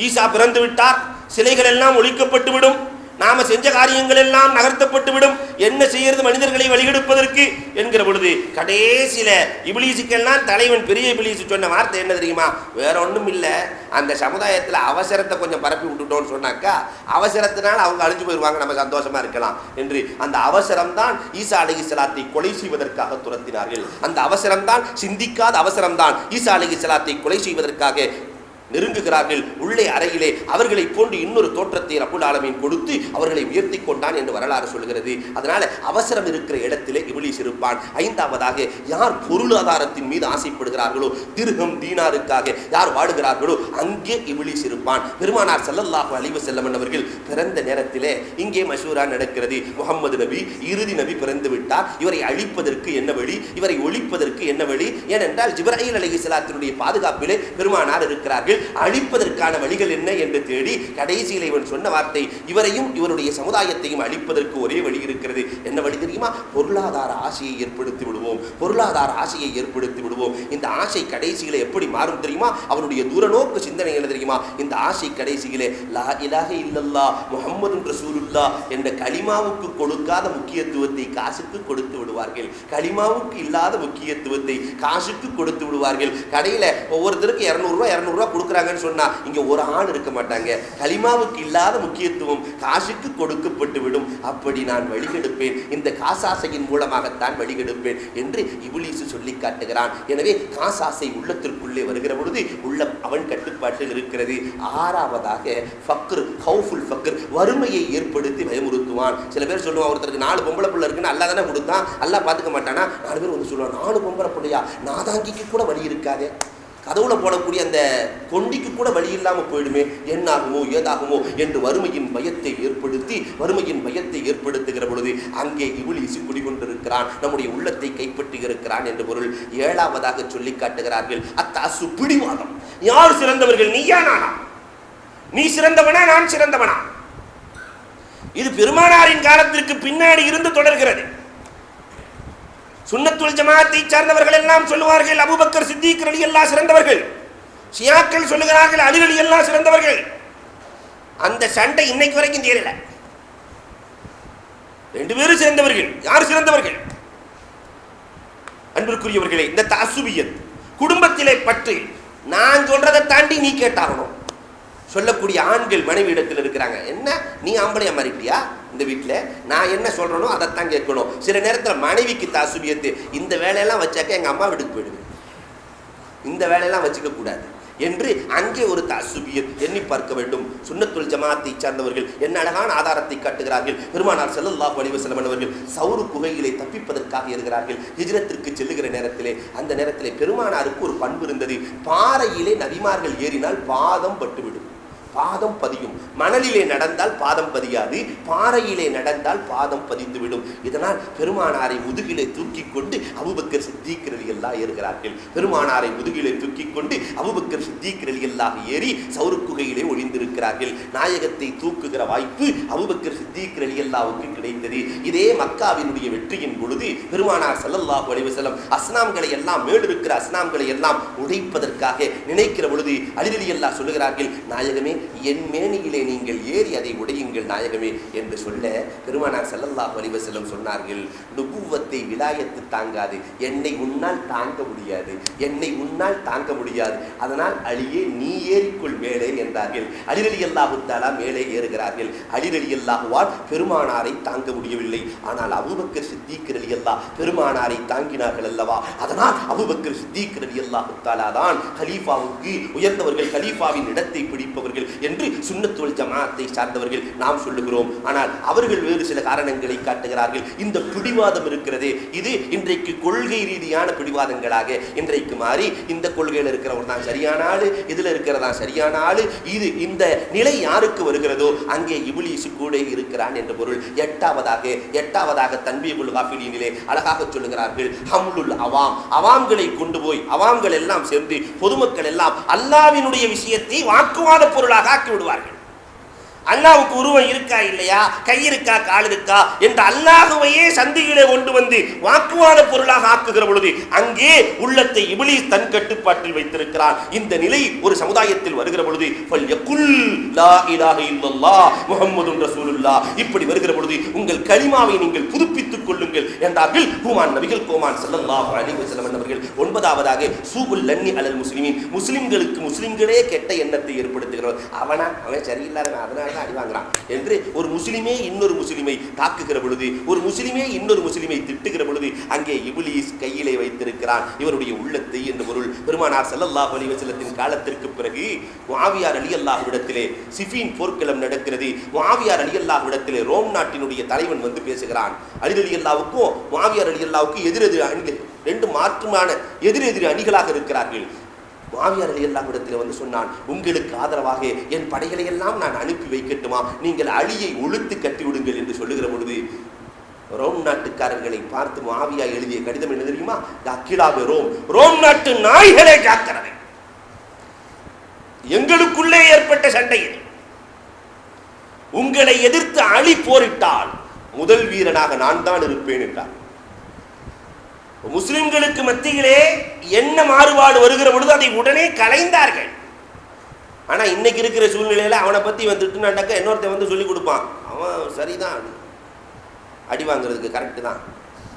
S1: ஈசா பிறந்து விட்டார், சிலைகள் எல்லாம் ஒழிக்கப்பட்டு விடும், நாம செஞ்ச காரியங்கள் எல்லாம் நகர்த்தப்பட்டு விடும், என்ன செய்யறது மனிதர்களை வழிகெடுப்பதற்கு என்கிற பொழுது கடைசியில இப்லீஸுக்கெல்லாம் தலைவன் பெரிய இப்லீஸ் சொன்ன வார்த்தை என்ன தெரியுமா? வேற ஒன்றும் இல்லை, அந்த சமுதாயத்தில் அவசரத்தை கொஞ்சம் பரப்பி விட்டுட்டோம்னு சொன்னாக்கா அவசரத்தினால் அவங்க அழிஞ்சு போயிடுவாங்க, நம்ம சந்தோஷமா இருக்கலாம் என்று. அந்த அவசரம் தான் ஈசா அலைஹிஸ்ஸலாத்தை கொலை செய்வதற்காக துரத்தினார்கள். அந்த அவசரம் தான், சிந்திக்காத அவசரம் தான் ஈசா அலைஹிஸ்ஸலாத்தை கொலை செய்வதற்காக நெருங்குகிறார்கள். உள்ளே அறையிலே அவர்களை போன்று இன்னொரு தோற்றத்தை ரப்புல் ஆலமீன் கொடுத்து அவர்களை உயர்த்தி கொண்டான் என்று வரலாறு சொல்கிறது. அதனால அவசரம் இருக்கிற இடத்திலே இப்லீஸ் இருப்பான். 5ஆவதாக யார் பொருளாதாரத்தின் மீது ஆசைப்படுகிறார்களோ, திர்ஹம் தீனாருக்காக யார் வாடுகிறார்களோ அங்கே இப்லீஸ் இருப்பான். பெருமானார் ஸல்லல்லாஹு அலைஹி வஸல்லம் அவர்கள் பிறந்த நேரத்திலே இங்கே மஷூரா நடக்கிறது. முஹம்மது நபி இறுதி நபி பிறந்து விட்டார், இவரை அழிப்பதற்கு என்ன வழி, இவரை ஒழிப்பதற்கு என்ன வழி? ஏனென்றால் ஜிப்ரீல் அலைஹிஸ்ஸலாத்தினுடைய பாதுகாப்பிலே பெருமானார் இருக்கிறார்கள். அழிப்பதற்கான வழிகள் என்ன என்று தேடி கடைசியில் இவன் சொன்ன வார்த்தை, இவரையும் இவருடைய சமுதாயத்தையும் அழிப்பதற்கு ஒரே வழி இருக்கிறது. என்ன வழி தெரியுமா? பொருளாதார ஆசையை ஏற்படுத்தி விடுவோம். இந்த ஆசை கடைசியில எப்படி மாறும் தெரியுமா? அவனுடைய தூரநோக்கு சிந்தனை என்ன தெரியுமா? இந்த ஆசை கடைசியிலே லா இலாஹ இல்லல்லாஹ் முஹம்மதுன் ரசூலுல்லாஹ் என்ற கலிமாவுக்கு கொடுக்காத முக்கியத்துவத்தை காசுக்கு கொடுத்து விடுவார்கள். கலிமாவுக்கு இல்லாத முக்கியத்துவத்தை காசுக்கு கொடுத்து விடுவார்கள். கடையில ஒவ்வொருத்தருக்கு 200 ரூபாய் கொடுக்குறாங்கன்னு சொன்னா இங்க ஒரு ஆள் இருக்க மாட்டாங்க. கலிமாவுக்கு இல்லாத முக்கியத்துவம் காசுக்கு கொடுக்கப்பட்டு விடும். அப்படி நான் வழிகெடுப்பேன், இந்த காசாசையின் மூலமாகத்தான் வழிகெடுப்பேன் என்று இப்லீஸ் சொல்லி காட்டுகிறான். எனவே காசாசை உள்ளத்திற்குள்ளே வருகிற பொழுது உள்ளம் அவன் கட்டுப்பாட்டில் இருக்கிறது. ஆறாவதாக ஃபக்ர், ஹவுஃபுல் ஃபக்ர், வறுமையை ஏற்படுத்தி பயமுறுத்துவான். சில பேர் சொல்லுவான், ஒருத்தருக்கு 4 பொம்பளை பிள்ளை இருக்குன்னு அல்லா தானே கொடுத்தான், அல்லா பார்த்துக்க மாட்டானா? 4 பேர் வந்து சொல்லுவான், 4 பொம்பளை பிள்ளையா, நாதாங்கிக்கு கூட வழி இருக்காதே, கதவுல போடக்கூடிய அந்த கொண்டிக்கு கூட வழி இல்லாமல் போயிடுமே, என்னாகுமோ ஏதாகுமோ என்று வறுமையின் பயத்தை ஏற்படுத்துகிற பொழுது அங்கே இப்லீஸ் குடிகொண்டிருக்கிறான், நம்முடைய உள்ளத்தை கைப்பற்றி இருக்கிறான் என்று பொருள். ஏழாவதாக சொல்லி காட்டுகிறார்கள் அத்தாசு, பிடிவாதம். யார் சிறந்தவர்கள், நீயா நானா? நீ சிறந்தவனா நான் சிறந்தவனா? இது பெருமானாரின் காலத்திற்கு பின்னாடி இருந்து தொடர்கிறது. சுன்னத்துல் ஜமாஅத்தை சார்ந்தவர்கள் எல்லாம் சொல்லுவார்கள் அபூபக்கர் சித்திக் ரலியல்லாஹு சிறந்தவர்கள். ஷியாக்கள் சொல்லுகிறார்கள் அலி ரலியல்லாஹு சிறந்தவர்கள். அந்த சண்டை இன்னைக்கு வரைக்கும் தீரல. 2 பேரும் சிறந்தவர்கள். யார் சிறந்தவர்கள்? அன்பிற்குரியவர்களே, இந்த தஅஸ்ஸுபியத் குடும்பத்திலே பற்றி நான் சொல்றதை தாண்டி நீ கேட்டாகணும் சொல்லக்கூடிய ஆண்கள் மனைவி இடத்தில் இருக்கிறாங்க. என்ன நீ ஆம்பளையா மாறிட்டியா? இந்த வீட்டில் நான் என்ன சொல்றேனோ அதைத்தான் கேட்கணும். சில நேரத்தில் மனைவிக்கு தஅஸ்ஸுபியத்து, இந்த வேலையெல்லாம் வச்சாக்க எங்கள் அம்மா வீட்டுக்கு போயிடுவேன், இந்த வேலையெல்லாம் வச்சுக்க கூடாது என்று அங்கே ஒரு தஅஸ்ஸுபியத் எண்ணி பார்க்க வேண்டும். சுன்னத்துல் ஜமாஅத்தை சார்ந்தவர்கள் என்ன அழகான ஆதாரத்தை காட்டுகிறார்கள். பெருமானார் ஸல்லல்லாஹு அலைஹி வஸல்லம் அவர்கள் சௌரு குகையிலே தப்பிப்பதற்காக இருக்கிறார்கள். ஹிஜ்ரத்திற்கு செல்லுகிற நேரத்திலே, அந்த நேரத்திலே பெருமானாருக்கு ஒரு பண்பு இருந்தது. பாறையிலே நபிமார்கள் ஏறினால் பாதம் பட்டுவிடும், பாதம் பதியும். மணலிலே நடந்தால் பாதம் பதியாது, பாறையிலே நடந்தால் பாதம் பதிந்துவிடும். இதனால் பெருமானாரை முதுகிலே தூக்கி கொண்டு அபூபக்கர் சித்திக் ரலியல்லாஹு ஏறுகிறார்கள். பெருமானாரை முதுகிலே தூக்கி கொண்டு அபூபக்கர் சித்திக் ரலியல்லாஹு ஏறி சௌரு குகையிலே ஒளிந்திருக்கிறார்கள். நாயகத்தை தூக்குகிற வாய்ப்பு அபூபக்கர் சித்திக் ரலியல்லாஹுக்கு கிடைத்தது. இதே மக்காவினுடைய வெற்றியின் பொழுது பெருமானார் ஸல்லல்லாஹு அலைஹி வஸல்லம் அஸ்னாம்களை எல்லாம், மேடு இருக்கிற அஸ்னாம்களை எல்லாம் உடைப்பதற்காக நினைக்கிற பொழுது அலி ரலியல்லாஹு சொல்லுகிறார்கள், நாயகமே என் மேனியிலே நீங்கள் ஏறி அதை உடையுங்கள் நாயகமே என்று சொல்ல பெருமானார் ஸல்லல்லாஹு அலைஹி வஸல்லம் சொன்னார்கள், நுபுவத்தை விலாயத்து தாங்காது, என்னை உன்னால் தாங்க முடியாது, என்னை உன்னால் தாங்க முடியாது, அதனால் அலியே நீ ஏறிக்கொள் மேலே என்றார்கள். அலி ரலியல்லாஹு தஆலா மேலே ஏறுகிறார்கள். அலி ரலியல்லாஹுவால் பெருமானாரை தாங்க முடியவில்லை. ஆனால் அபூபக்கர் சித்திக் ரலியல்லாஹு பெருமானாரை தாங்கினார்கள் அல்லவா? அதனால் அபூபக்கர் சித்திக் ரலியல்லாஹு தஆலா தான் கலீஃபாவுக்கு உயர்ந்தவர்கள், கலீஃபாவின் இடத்தை பிடிப்பவர்கள் என்று சுன்னத்துல் ஜமாஅத்தை சார்ந்தவர்கள் நாம் சொல்லுகிறோம். ஆனால் அவர்கள் வேறு சில காரணங்களை காட்டுகிறார்கள். இந்த பிடிவாதம் இருக்கிறதே, இது இன்றைக்கு கொள்கை ரீதியான பிடிவாதங்களாக இன்றைக்கு மாறி, இந்த கொள்கையில் இருக்கிறவன் தான் சரியான ஆளு, இதுல இருக்கிறதா சரியான ஆளு, இது இந்த நிலை யாருக்கு வருகிறதோ அங்கே இப்லீஸ் கூட இருக்கிறான் என்று பொருள். எட்டாவதாக தன்பீஹுல் காஃபிலீனிலே அழகாக சொல்லுகிறார்கள், ஹம்லுல் அவாம், அவாம்களை கொண்டு போய் அவாம்கள் எல்லாம் சேர்ந்து பொதுமக்கள் எல்லாம் அல்லாஹ்வினுடைய விஷயத்தை வாக்குவாத பொருளாக ஆக்கி விடுவார்கள். அல்லாஹ்வுக்கு உருவம் இருக்கா இல்லையா, கை இருக்கா கால் இருக்கா என்று அல்லாஹ்வையே சந்தியிலே கொண்டு வந்து வாக்குவாத பொருளாக ஆக்குகிற பொழுது அங்கே உள்ளத்தை இப்லீஸ் தன் கட்டுப்பாட்டில் வைத்திருக்கிறான். இந்த நிலை ஒரு சமுதாயத்தில் வருகிற பொழுது ஃபல்யகுல் லா இலாஹ இல்லல்லாஹ் முஹம்மதுர் ரசூலுல்லாஹ், இப்படி வருகிற பொழுது உங்கள் கலிமாவை நீங்கள் புதுப்பித்துக் கொள்ளுங்கள் என்றார்கள் ஹுமான் நபிகள் கோமான் ஸல்லல்லாஹு அலைஹி வஸல்லம் அவர்கள். 9வதாக சூகுல் லன்னி அலல் முஸ்லிமீன், முஸ்லிம்களுக்கு முஸ்லிம்களே கெட்ட எண்ணத்தை ஏற்படுத்துகிறவர். அவன் சரியில்லாதவன், அதனால அடி வாங்குறான் என்று ஒரு முஸ்லிமே இன்னொரு முஸ்லிமை தாக்குகிற பொழுது, ஒரு முஸ்லிமே இன்னொரு முஸ்லிமை திட்டுகிற பொழுது அங்கே இப்லீஸ் கையிலே வைத்திருக்கிறான் இவருடைய உள்ளத்தை என்று பொருள். பெருமானார் ஸல்லல்லாஹு அலைஹி வஸல்லத்தின் காலத்திற்கு பிறகு முஆவியா ரலியல்லாஹு இடத்திலே சிஃபீன் போர்க்களம் நடக்கிறது. முஆவியா ரலியல்லாஹு இடத்திலே ரோம் நாட்டினுடைய தலைவன் வந்து பேசுகிறான். அலி ரலியல்லாஹுக்கும் முஆவியா ரலியல்லாஹுக்கும் எதிரெதிர் அணிகள், 2 மாற்றுமான எதிரெதிர் அணிகளாக இருக்கிறார்கள். முஆவியா ரலியல்லாஹு இடத்திலே வந்து சொன்னான், உங்களுக்கு ஆதரவாக என் படைகளை எல்லாம் நான் அனுப்பி வைக்கட்டுமா, நீங்கள் அலியை ஒழுத்து கட்டி விடுங்கள் என்று சொல்லுகிற பொழுது ரோம் நாட்டுக்காரர்களை பார்த்து முஆவியா எழுதிய கடிதம் என்ன தெரியுமா? அக்கிலாப ரோம் நாட்டு நாய்களே ஜாக்கிரதை, எங்களுக்குள்ளே ஏற்பட்ட சண்டையில் உங்களை எதிர்த்து அலி போரிட்டால் முதல் வீரனாக நான் தான் இருப்பேன் என்றார். முஸ்லிம்களுக்கு மத்தியிலே என்ன மாறுபாடு வருகிற பொழுது அதை உடனே கலைந்தார்கள். ஆனா இன்னைக்கு இருக்கிற சூழ்நிலையில அவனை பத்தி வந்துட்டுனாக்க இன்னொருத்த வந்து சொல்லி கொடுப்பான், அவன் சரிதான், அடி வாங்குறதுக்கு கரெக்டு தான்,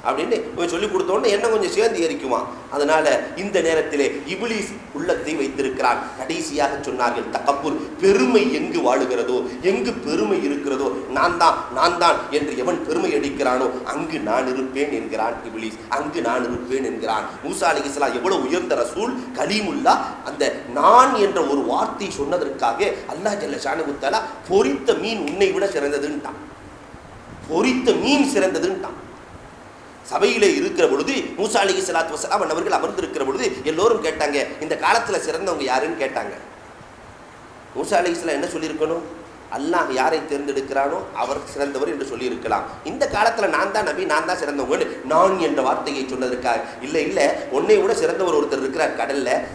S1: அப்படின்னு இவன் சொல்லி கொடுத்தோன்னு என்ன கொஞ்சம் சேர்ந்து எரிக்குவான். அதனால இந்த நேரத்திலே இப்லீஸ் உள்ளத்தை வைத்திருக்கிறான். கடைசியாக சொன்னார்கள், தகப்பூர், பெருமை எங்கு வாழுகிறதோ, எங்கு பெருமை இருக்கிறதோ, நான் தான் என்று எவன் பெருமை அடிக்கிறானோ அங்கு நான் இருப்பேன் என்கிறான் இப்லீஸ். அங்கு நான் இருப்பேன் என்கிறான். மூசா அலைஹிஸ்ஸலாம் எவ்வளவு உயர்ந்த ரசூல், கலீமுல்லா. அந்த நான் என்ற ஒரு வார்த்தை சொன்னதற்காக அல்லாஹ் ஜல்ல ஷானஹு தஆலா பொரித்த மீன் உன்னை விட சிறந்ததுன்ட்டான். பொரித்த மீன் சிறந்ததுன்ட்டான். சபையிலே இருக்கிற பொழுது மூசா அலைஹிஸ்ஸலாத்து வஸலாம் அவர்கள் அமர்ந்திருக்கிற பொழுது எல்லோரும் கேட்டாங்க, இந்த காலத்தில் சிறந்தவங்க யாருன்னு கேட்டாங்க. மூசா அலைஹிஸ்ஸலாம் என்ன சொல்லியிருக்கணும்? அல்லாஹ் யாரை தேர்ந்தெடுக்கிறானோ அவர் சிறந்தவர் என்று சொல்லியிருக்கலாம். இந்த காலத்தில் நான் தான் நபி, நான் தான் சிறந்தவங்க, நான் என்ற வார்த்தையை சொன்னதற்காக இல்லை, உன்னை விட சிறந்தவர் ஒருத்தர் இருக்கிறார்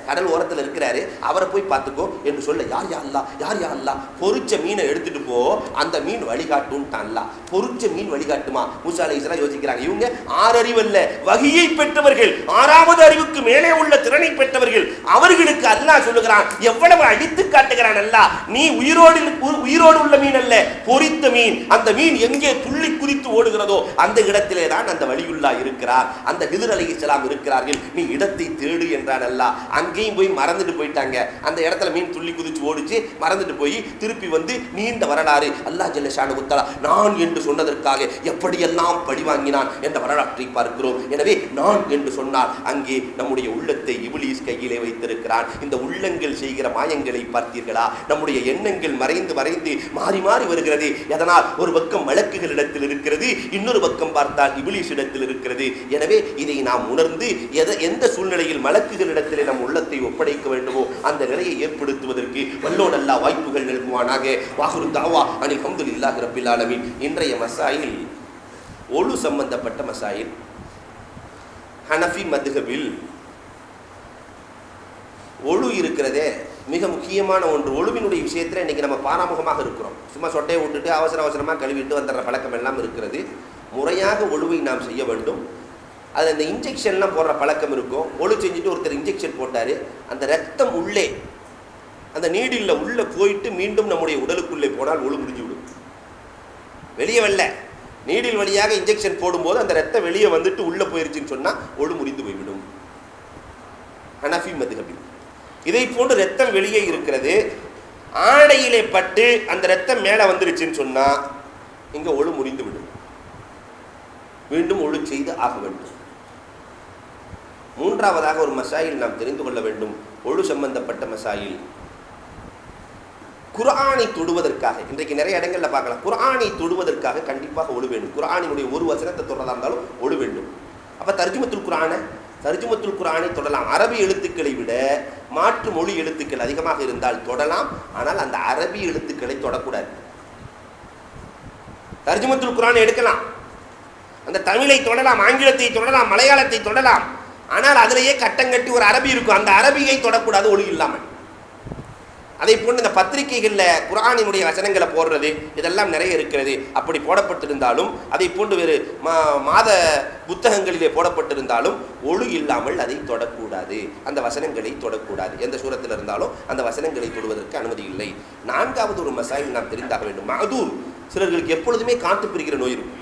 S1: கடல் ஓரத்தில் இருக்கிறாரு, அவரை போய் பார்த்துக்கோ என்று சொல்ல, யார் யா அல்லாஹ், பொரிச்ச மீனை எடுத்துட்டு போ, அந்த மீன் வழிகாட்டும்ட்டான் அல்லாஹ். பொரிச்ச மீன் வழிகாட்டுமா? மூசா அலைஹிஸ்ஸலாம் யோசிக்கிறாங்க, இவங்க 6 அறிவல்ல, வஹியை பெற்றவர்கள், 6வது அறிவுக்கு மேலே உள்ள திறனை பெற்றவர்கள். அவர்களுக்கு அல்லாஹ் சொல்லுகிறான், எவ்வளவு அடித்து காட்டுகிறான் அல்லாஹ், நீ உயிரோடு உள்ள மீன் அல்ல, பொரித்த மீன். அந்த மீன் எங்கே துள்ளி குதித்து ஓடுகிறதோ அந்த இடத்திலே தான் அந்த வலியுல்லா இருக்கிறார், அந்த ஹிதர் அலைஹிஸ்ஸலாம் இருக்கிறார்கள். நீ இடத்தை தேடு என்றான் அல்லாஹ். அங்கேயும் போய் மறந்துட்டு போயிட்டாங்க. அந்த இடத்துல மீன் துள்ளி குதிச்சு ஓடிச்சு, மறந்துட்டு போய் திருப்பி வந்து நீண்ட வரலாறு. அல்லாஹ் ஜல்ல ஷானஹு தஆலா நான் என்று சொன்னதற்காக எப்படியெல்லாம் பழி வாங்கினான் என்ற வரலாற்றை பார்க்கிறோம். எனவே நான் என்று சொன்னால் அங்கே நம்முடைய உள்ளத்தை இப்லீஸ் கையிலே வைத்திருக்கிறான். இந்த உள்ளங்கள் செய்கிற மாயங்களை பார்த்தீர்களா? நம்முடைய எண்ணங்கள் மறைந்து மாறி வருகிறது. அதனால் ஒரு பக்கம் மலக்குகளிடத்தில் இருக்கிறது, இன்னொரு பக்கம் பார்த்தால் இப்லீஸ் இடத்தில் இருக்கிறது. எனவே இதை நாம் உணர்ந்து எந்த சூழ்நிலையில் மலக்குகளிடத்தில் நம் உள்ளத்தை ஒப்படைக்க வேண்டுமோ அந்த நிலையை ஏற்படுத்துவதற்கு வல்லோன் அல்லாஹ் வாய்ப்புகள் நல்குவானாக. வாஹிரு தாவா அனில் ஹம்துலில்லாஹி ரப்பில் ஆலமீன். இன்றைய மசாயில் ஒழு சம்பந்தப்பட்ட மசாயில். ஹனஃபி மத்ஹபில் ஒழு இருக்கிறதே மிக முக்கியமான ஒன்று. ஒழுவினுடைய விஷயத்தில் இன்றைக்கி நம்ம பாராமுகமாக இருக்கிறோம். சும்மா சொட்டையை விட்டுட்டு அவசரமாக கழுவிட்டு வந்துடுற பழக்கம் எல்லாம் இருக்கிறது. முறையாக ஒழுவை நாம் செய்ய வேண்டும். அதில் இந்த இன்ஜெக்ஷன்லாம் போடுற பழக்கம் இருக்கும். ஒழு செஞ்சுட்டு ஒருத்தர் இன்ஜெக்ஷன் போட்டார், அந்த ரத்தம் உள்ளே அந்த நீடில் உள்ளே போயிட்டு மீண்டும் நம்முடைய உடலுக்குள்ளே போனால் ஒழு முடிஞ்சு விடும். வெளியே வரல, நீடில் வழியாக இன்ஜெக்ஷன் போடும்போது அந்த ரத்தம் வெளியே வந்துட்டு உள்ளே போயிருச்சுன்னு சொன்னால் ஒழு முறிந்து போய்விடும். ஹனஃபி மத்ஹபில் இதை போன்று ரத்தம் வெளியே இருக்கிறது, ஆடையிலே பட்டு அந்த ரத்தம் மேலே வந்துருச்சுன்னு சொன்னா இங்க ஒழு முறிந்து விடும், மீண்டும் ஒழு செய்து ஆக வேண்டும். மூன்றாவதாக ஒரு மசாயில் நாம் தெரிந்து கொள்ள வேண்டும். ஒழு சம்பந்தப்பட்ட மசாயில் குர்ஆனை தொடுவதற்காக இன்றைக்கு நிறைய இடங்கள்ல பார்க்கலாம். குர்ஆனை தொடுவதற்காக கண்டிப்பாக ஒழு வேண்டும். குர்ஆனினுடைய ஒரு வசனத்தை தொடரதா இருந்தாலும் ஒழு வேண்டும். அப்ப தர்ஜுமத்துல் குர்ஆனை தொடலாம். அரபி எழுத்துக்களை விட மாற்று மொழி எழுத்துக்கள் அதிகமாக இருந்தால் தொடலாம். ஆனால் அந்த அரபி எழுத்துக்களை தொடக்கூடாது. தர்ஜுமத்துல் குர்ஆனை எடுக்கலாம், அந்த தமிழை தொடலாம், ஆங்கிலத்தை தொடலாம், மலையாளத்தை தொடலாம். ஆனால் அதிலேயே கட்டங்கட்டி ஒரு அரபி இருக்கும், அந்த அரபியை தொடக்கூடாது ஒழு இல்லாமல். அதை போன்று இந்த பத்திரிகைகளில் குர்ஆனினுடைய வசனங்களை போடுறது இதெல்லாம் நிறைய இருக்கிறது. அப்படி போடப்பட்டிருந்தாலும் அதை போன்று வேறு மாத புத்தகங்களிலே போடப்பட்டிருந்தாலும் ஒழு இல்லாமல் அதை தொடக்கூடாது, அந்த வசனங்களை தொடக்கூடாது. எந்த சூரத்தில் இருந்தாலும் அந்த வசனங்களை தொடுவதற்கு அனுமதி இல்லை. நான்காவது ஒரு மசாயில் நாம் தெரிந்தாக வேண்டும். மஅதூர், சிலர்களுக்கு எப்பொழுதுமே காத்து பிரிக்கிற நோய் இருக்கும்.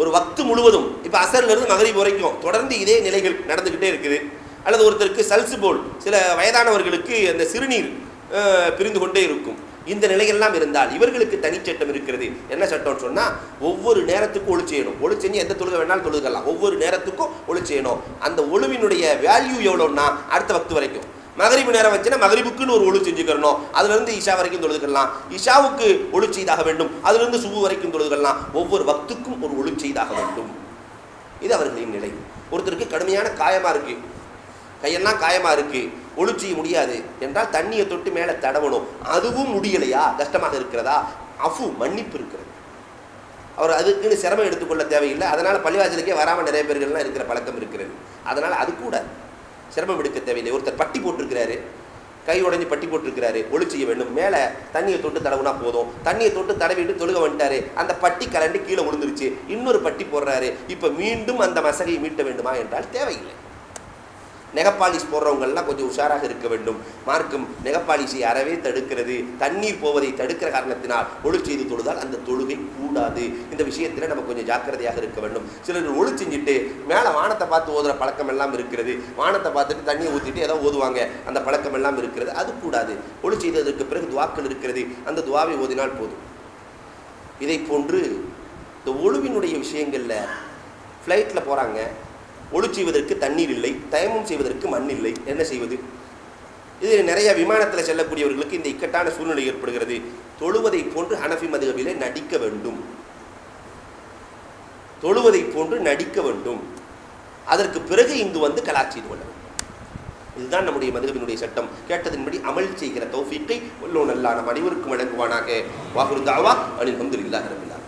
S1: ஒரு வக்து முழுவதும், இப்போ அசர்லேருந்து மகரிப் வரைக்கும் தொடர்ந்து இதே நிலைகள் நடந்துக்கிட்டே இருக்குது. அல்லது ஒருத்தருக்கு சல்சு போல், சில வயதானவர்களுக்கு அந்த சிறுநீர் பிரிந்து கொண்டே இருக்கும். இந்த நிலையெல்லாம் இருந்தால் இவர்களுக்கு தனிச்சட்டம் இருக்கிறது. என்ன சட்டம்னு சொன்னால், ஒவ்வொரு நேரத்துக்கும் ஒழு செய்யணும். ஒழு செஞ்சு எந்த தொழுகை வேணாலும் தொழுகலாம், ஒவ்வொரு நேரத்துக்கும் ஒழு செய்யணும். அந்த ஒழுவினுடைய வேல்யூ எவ்வளோன்னா அடுத்த வக்து வரைக்கும். மகரிபு நேரம் வச்சுன்னா மகரிபுக்குன்னு ஒரு ஒழு செஞ்சுக்கிறணும், அதுலேருந்து இஷா வரைக்கும் தொழுதுக்கலாம். இஷாவுக்கு ஒழு செய்தாக வேண்டும், அதுலேருந்து சுபு வரைக்கும் தொழுதுக்கலாம். ஒவ்வொரு வக்துக்கும் ஒரு ஒழு செய்தாக வேண்டும். இது அவர்களின் நிலை. ஒருத்தருக்கு கடுமையான காயமாக இருக்குது, கையெல்லாம் காயமாக இருக்குது, ஒழு செய்ய முடியாது என்றால் தண்ணியை தொட்டு மேலே தடவணும். அதுவும் முடியலையா, கஷ்டமாக இருக்கிறதா, அஃபு மன்னிப்பு இருக்கிறது. அவர் அதுக்குன்னு சிரமம் எடுத்துக்கொள்ள தேவையில்லை. அதனால் பள்ளிவாசலுக்கே வராமல் நிறைய பேர்கள்லாம் இருக்கிற பழக்கம் இருக்கிறது. அதனால் அது கூட சிரமம் எடுக்க தேவையில்லை. ஒருத்தர் பட்டி போட்டிருக்கிறாரு, கை உடஞ்சி பட்டி போட்டிருக்கிறாரு, ஒழு செய்ய வேண்டும், மேலே தண்ணியை தொட்டு தடவுனா போதும். தண்ணியை தொட்டு தடவிட்டு தொழுக வந்துட்டாரு, அந்த பட்டி கலண்டு கீழே விழுந்துருச்சு, இன்னொரு பட்டி போடுறாரு, இப்போ மீண்டும் அந்த மசகையை மீட்ட வேண்டுமா என்றால் தேவையில்லை. நெகப்பாலிஷ் போடுறவங்கெல்லாம் கொஞ்சம் உஷாராக இருக்க வேண்டும். மார்க்கம் நெகப்பாலிஷை அறவே தடுக்கிறது. தண்ணீர் போவதை தடுக்கிற காரணத்தினால் ஒளி செய்து தொழுதால் அந்த தொழுகை கூடாது. இந்த விஷயத்தில் நம்ம கொஞ்சம் ஜாக்கிரதையாக இருக்க வேண்டும். சிலர் ஒளி செஞ்சுட்டு மேலே வானத்தை பார்த்து ஓதுற பழக்கம் எல்லாம் இருக்கிறது. வானத்தை பார்த்துட்டு தண்ணியை ஊற்றிட்டு ஏதோ ஓதுவாங்க, அந்த பழக்கம் எல்லாம் இருக்கிறது. அது கூடாது. ஒளி செய்ததற்கு பிறகு துவாக்கள் இருக்கிறது, அந்த துவாவை ஓதினால் போதும். இதை போன்று இந்த ஒழுவினுடைய விஷயங்களில் ஃப்ளைட்டில் போகிறாங்க, ஒளி செய்வதற்கு தண்ணீர் இல்லை, தயமம் செய்வதற்கு மண் இல்லை, என்ன செய்வது? இது நிறைய விமானத்தில் செல்லக்கூடியவர்களுக்கு இந்த இக்கட்டான சூழ்நிலை ஏற்படுகிறது. தொழுவதை போன்று ஹனஃபி மதுஹபிலே நடிக்க வேண்டும், தொழுவதை போன்று நடிக்க வேண்டும். அதற்கு பிறகு இங்கு வந்து கலாச் செய்து கொள்ள வேண்டும். இதுதான் நம்முடைய மதுஹபினுடைய சட்டம். கேட்டதின்படி அமல் செய்கிற தௌஃபீக்கை வல்லோன் அல்லாஹ் நம் அனைவருக்கும் வழங்குவானாக. வாஹிரு தஅவா அனில் ஹம்துலில்லாஹி ரப்பில் ஆலமீன்.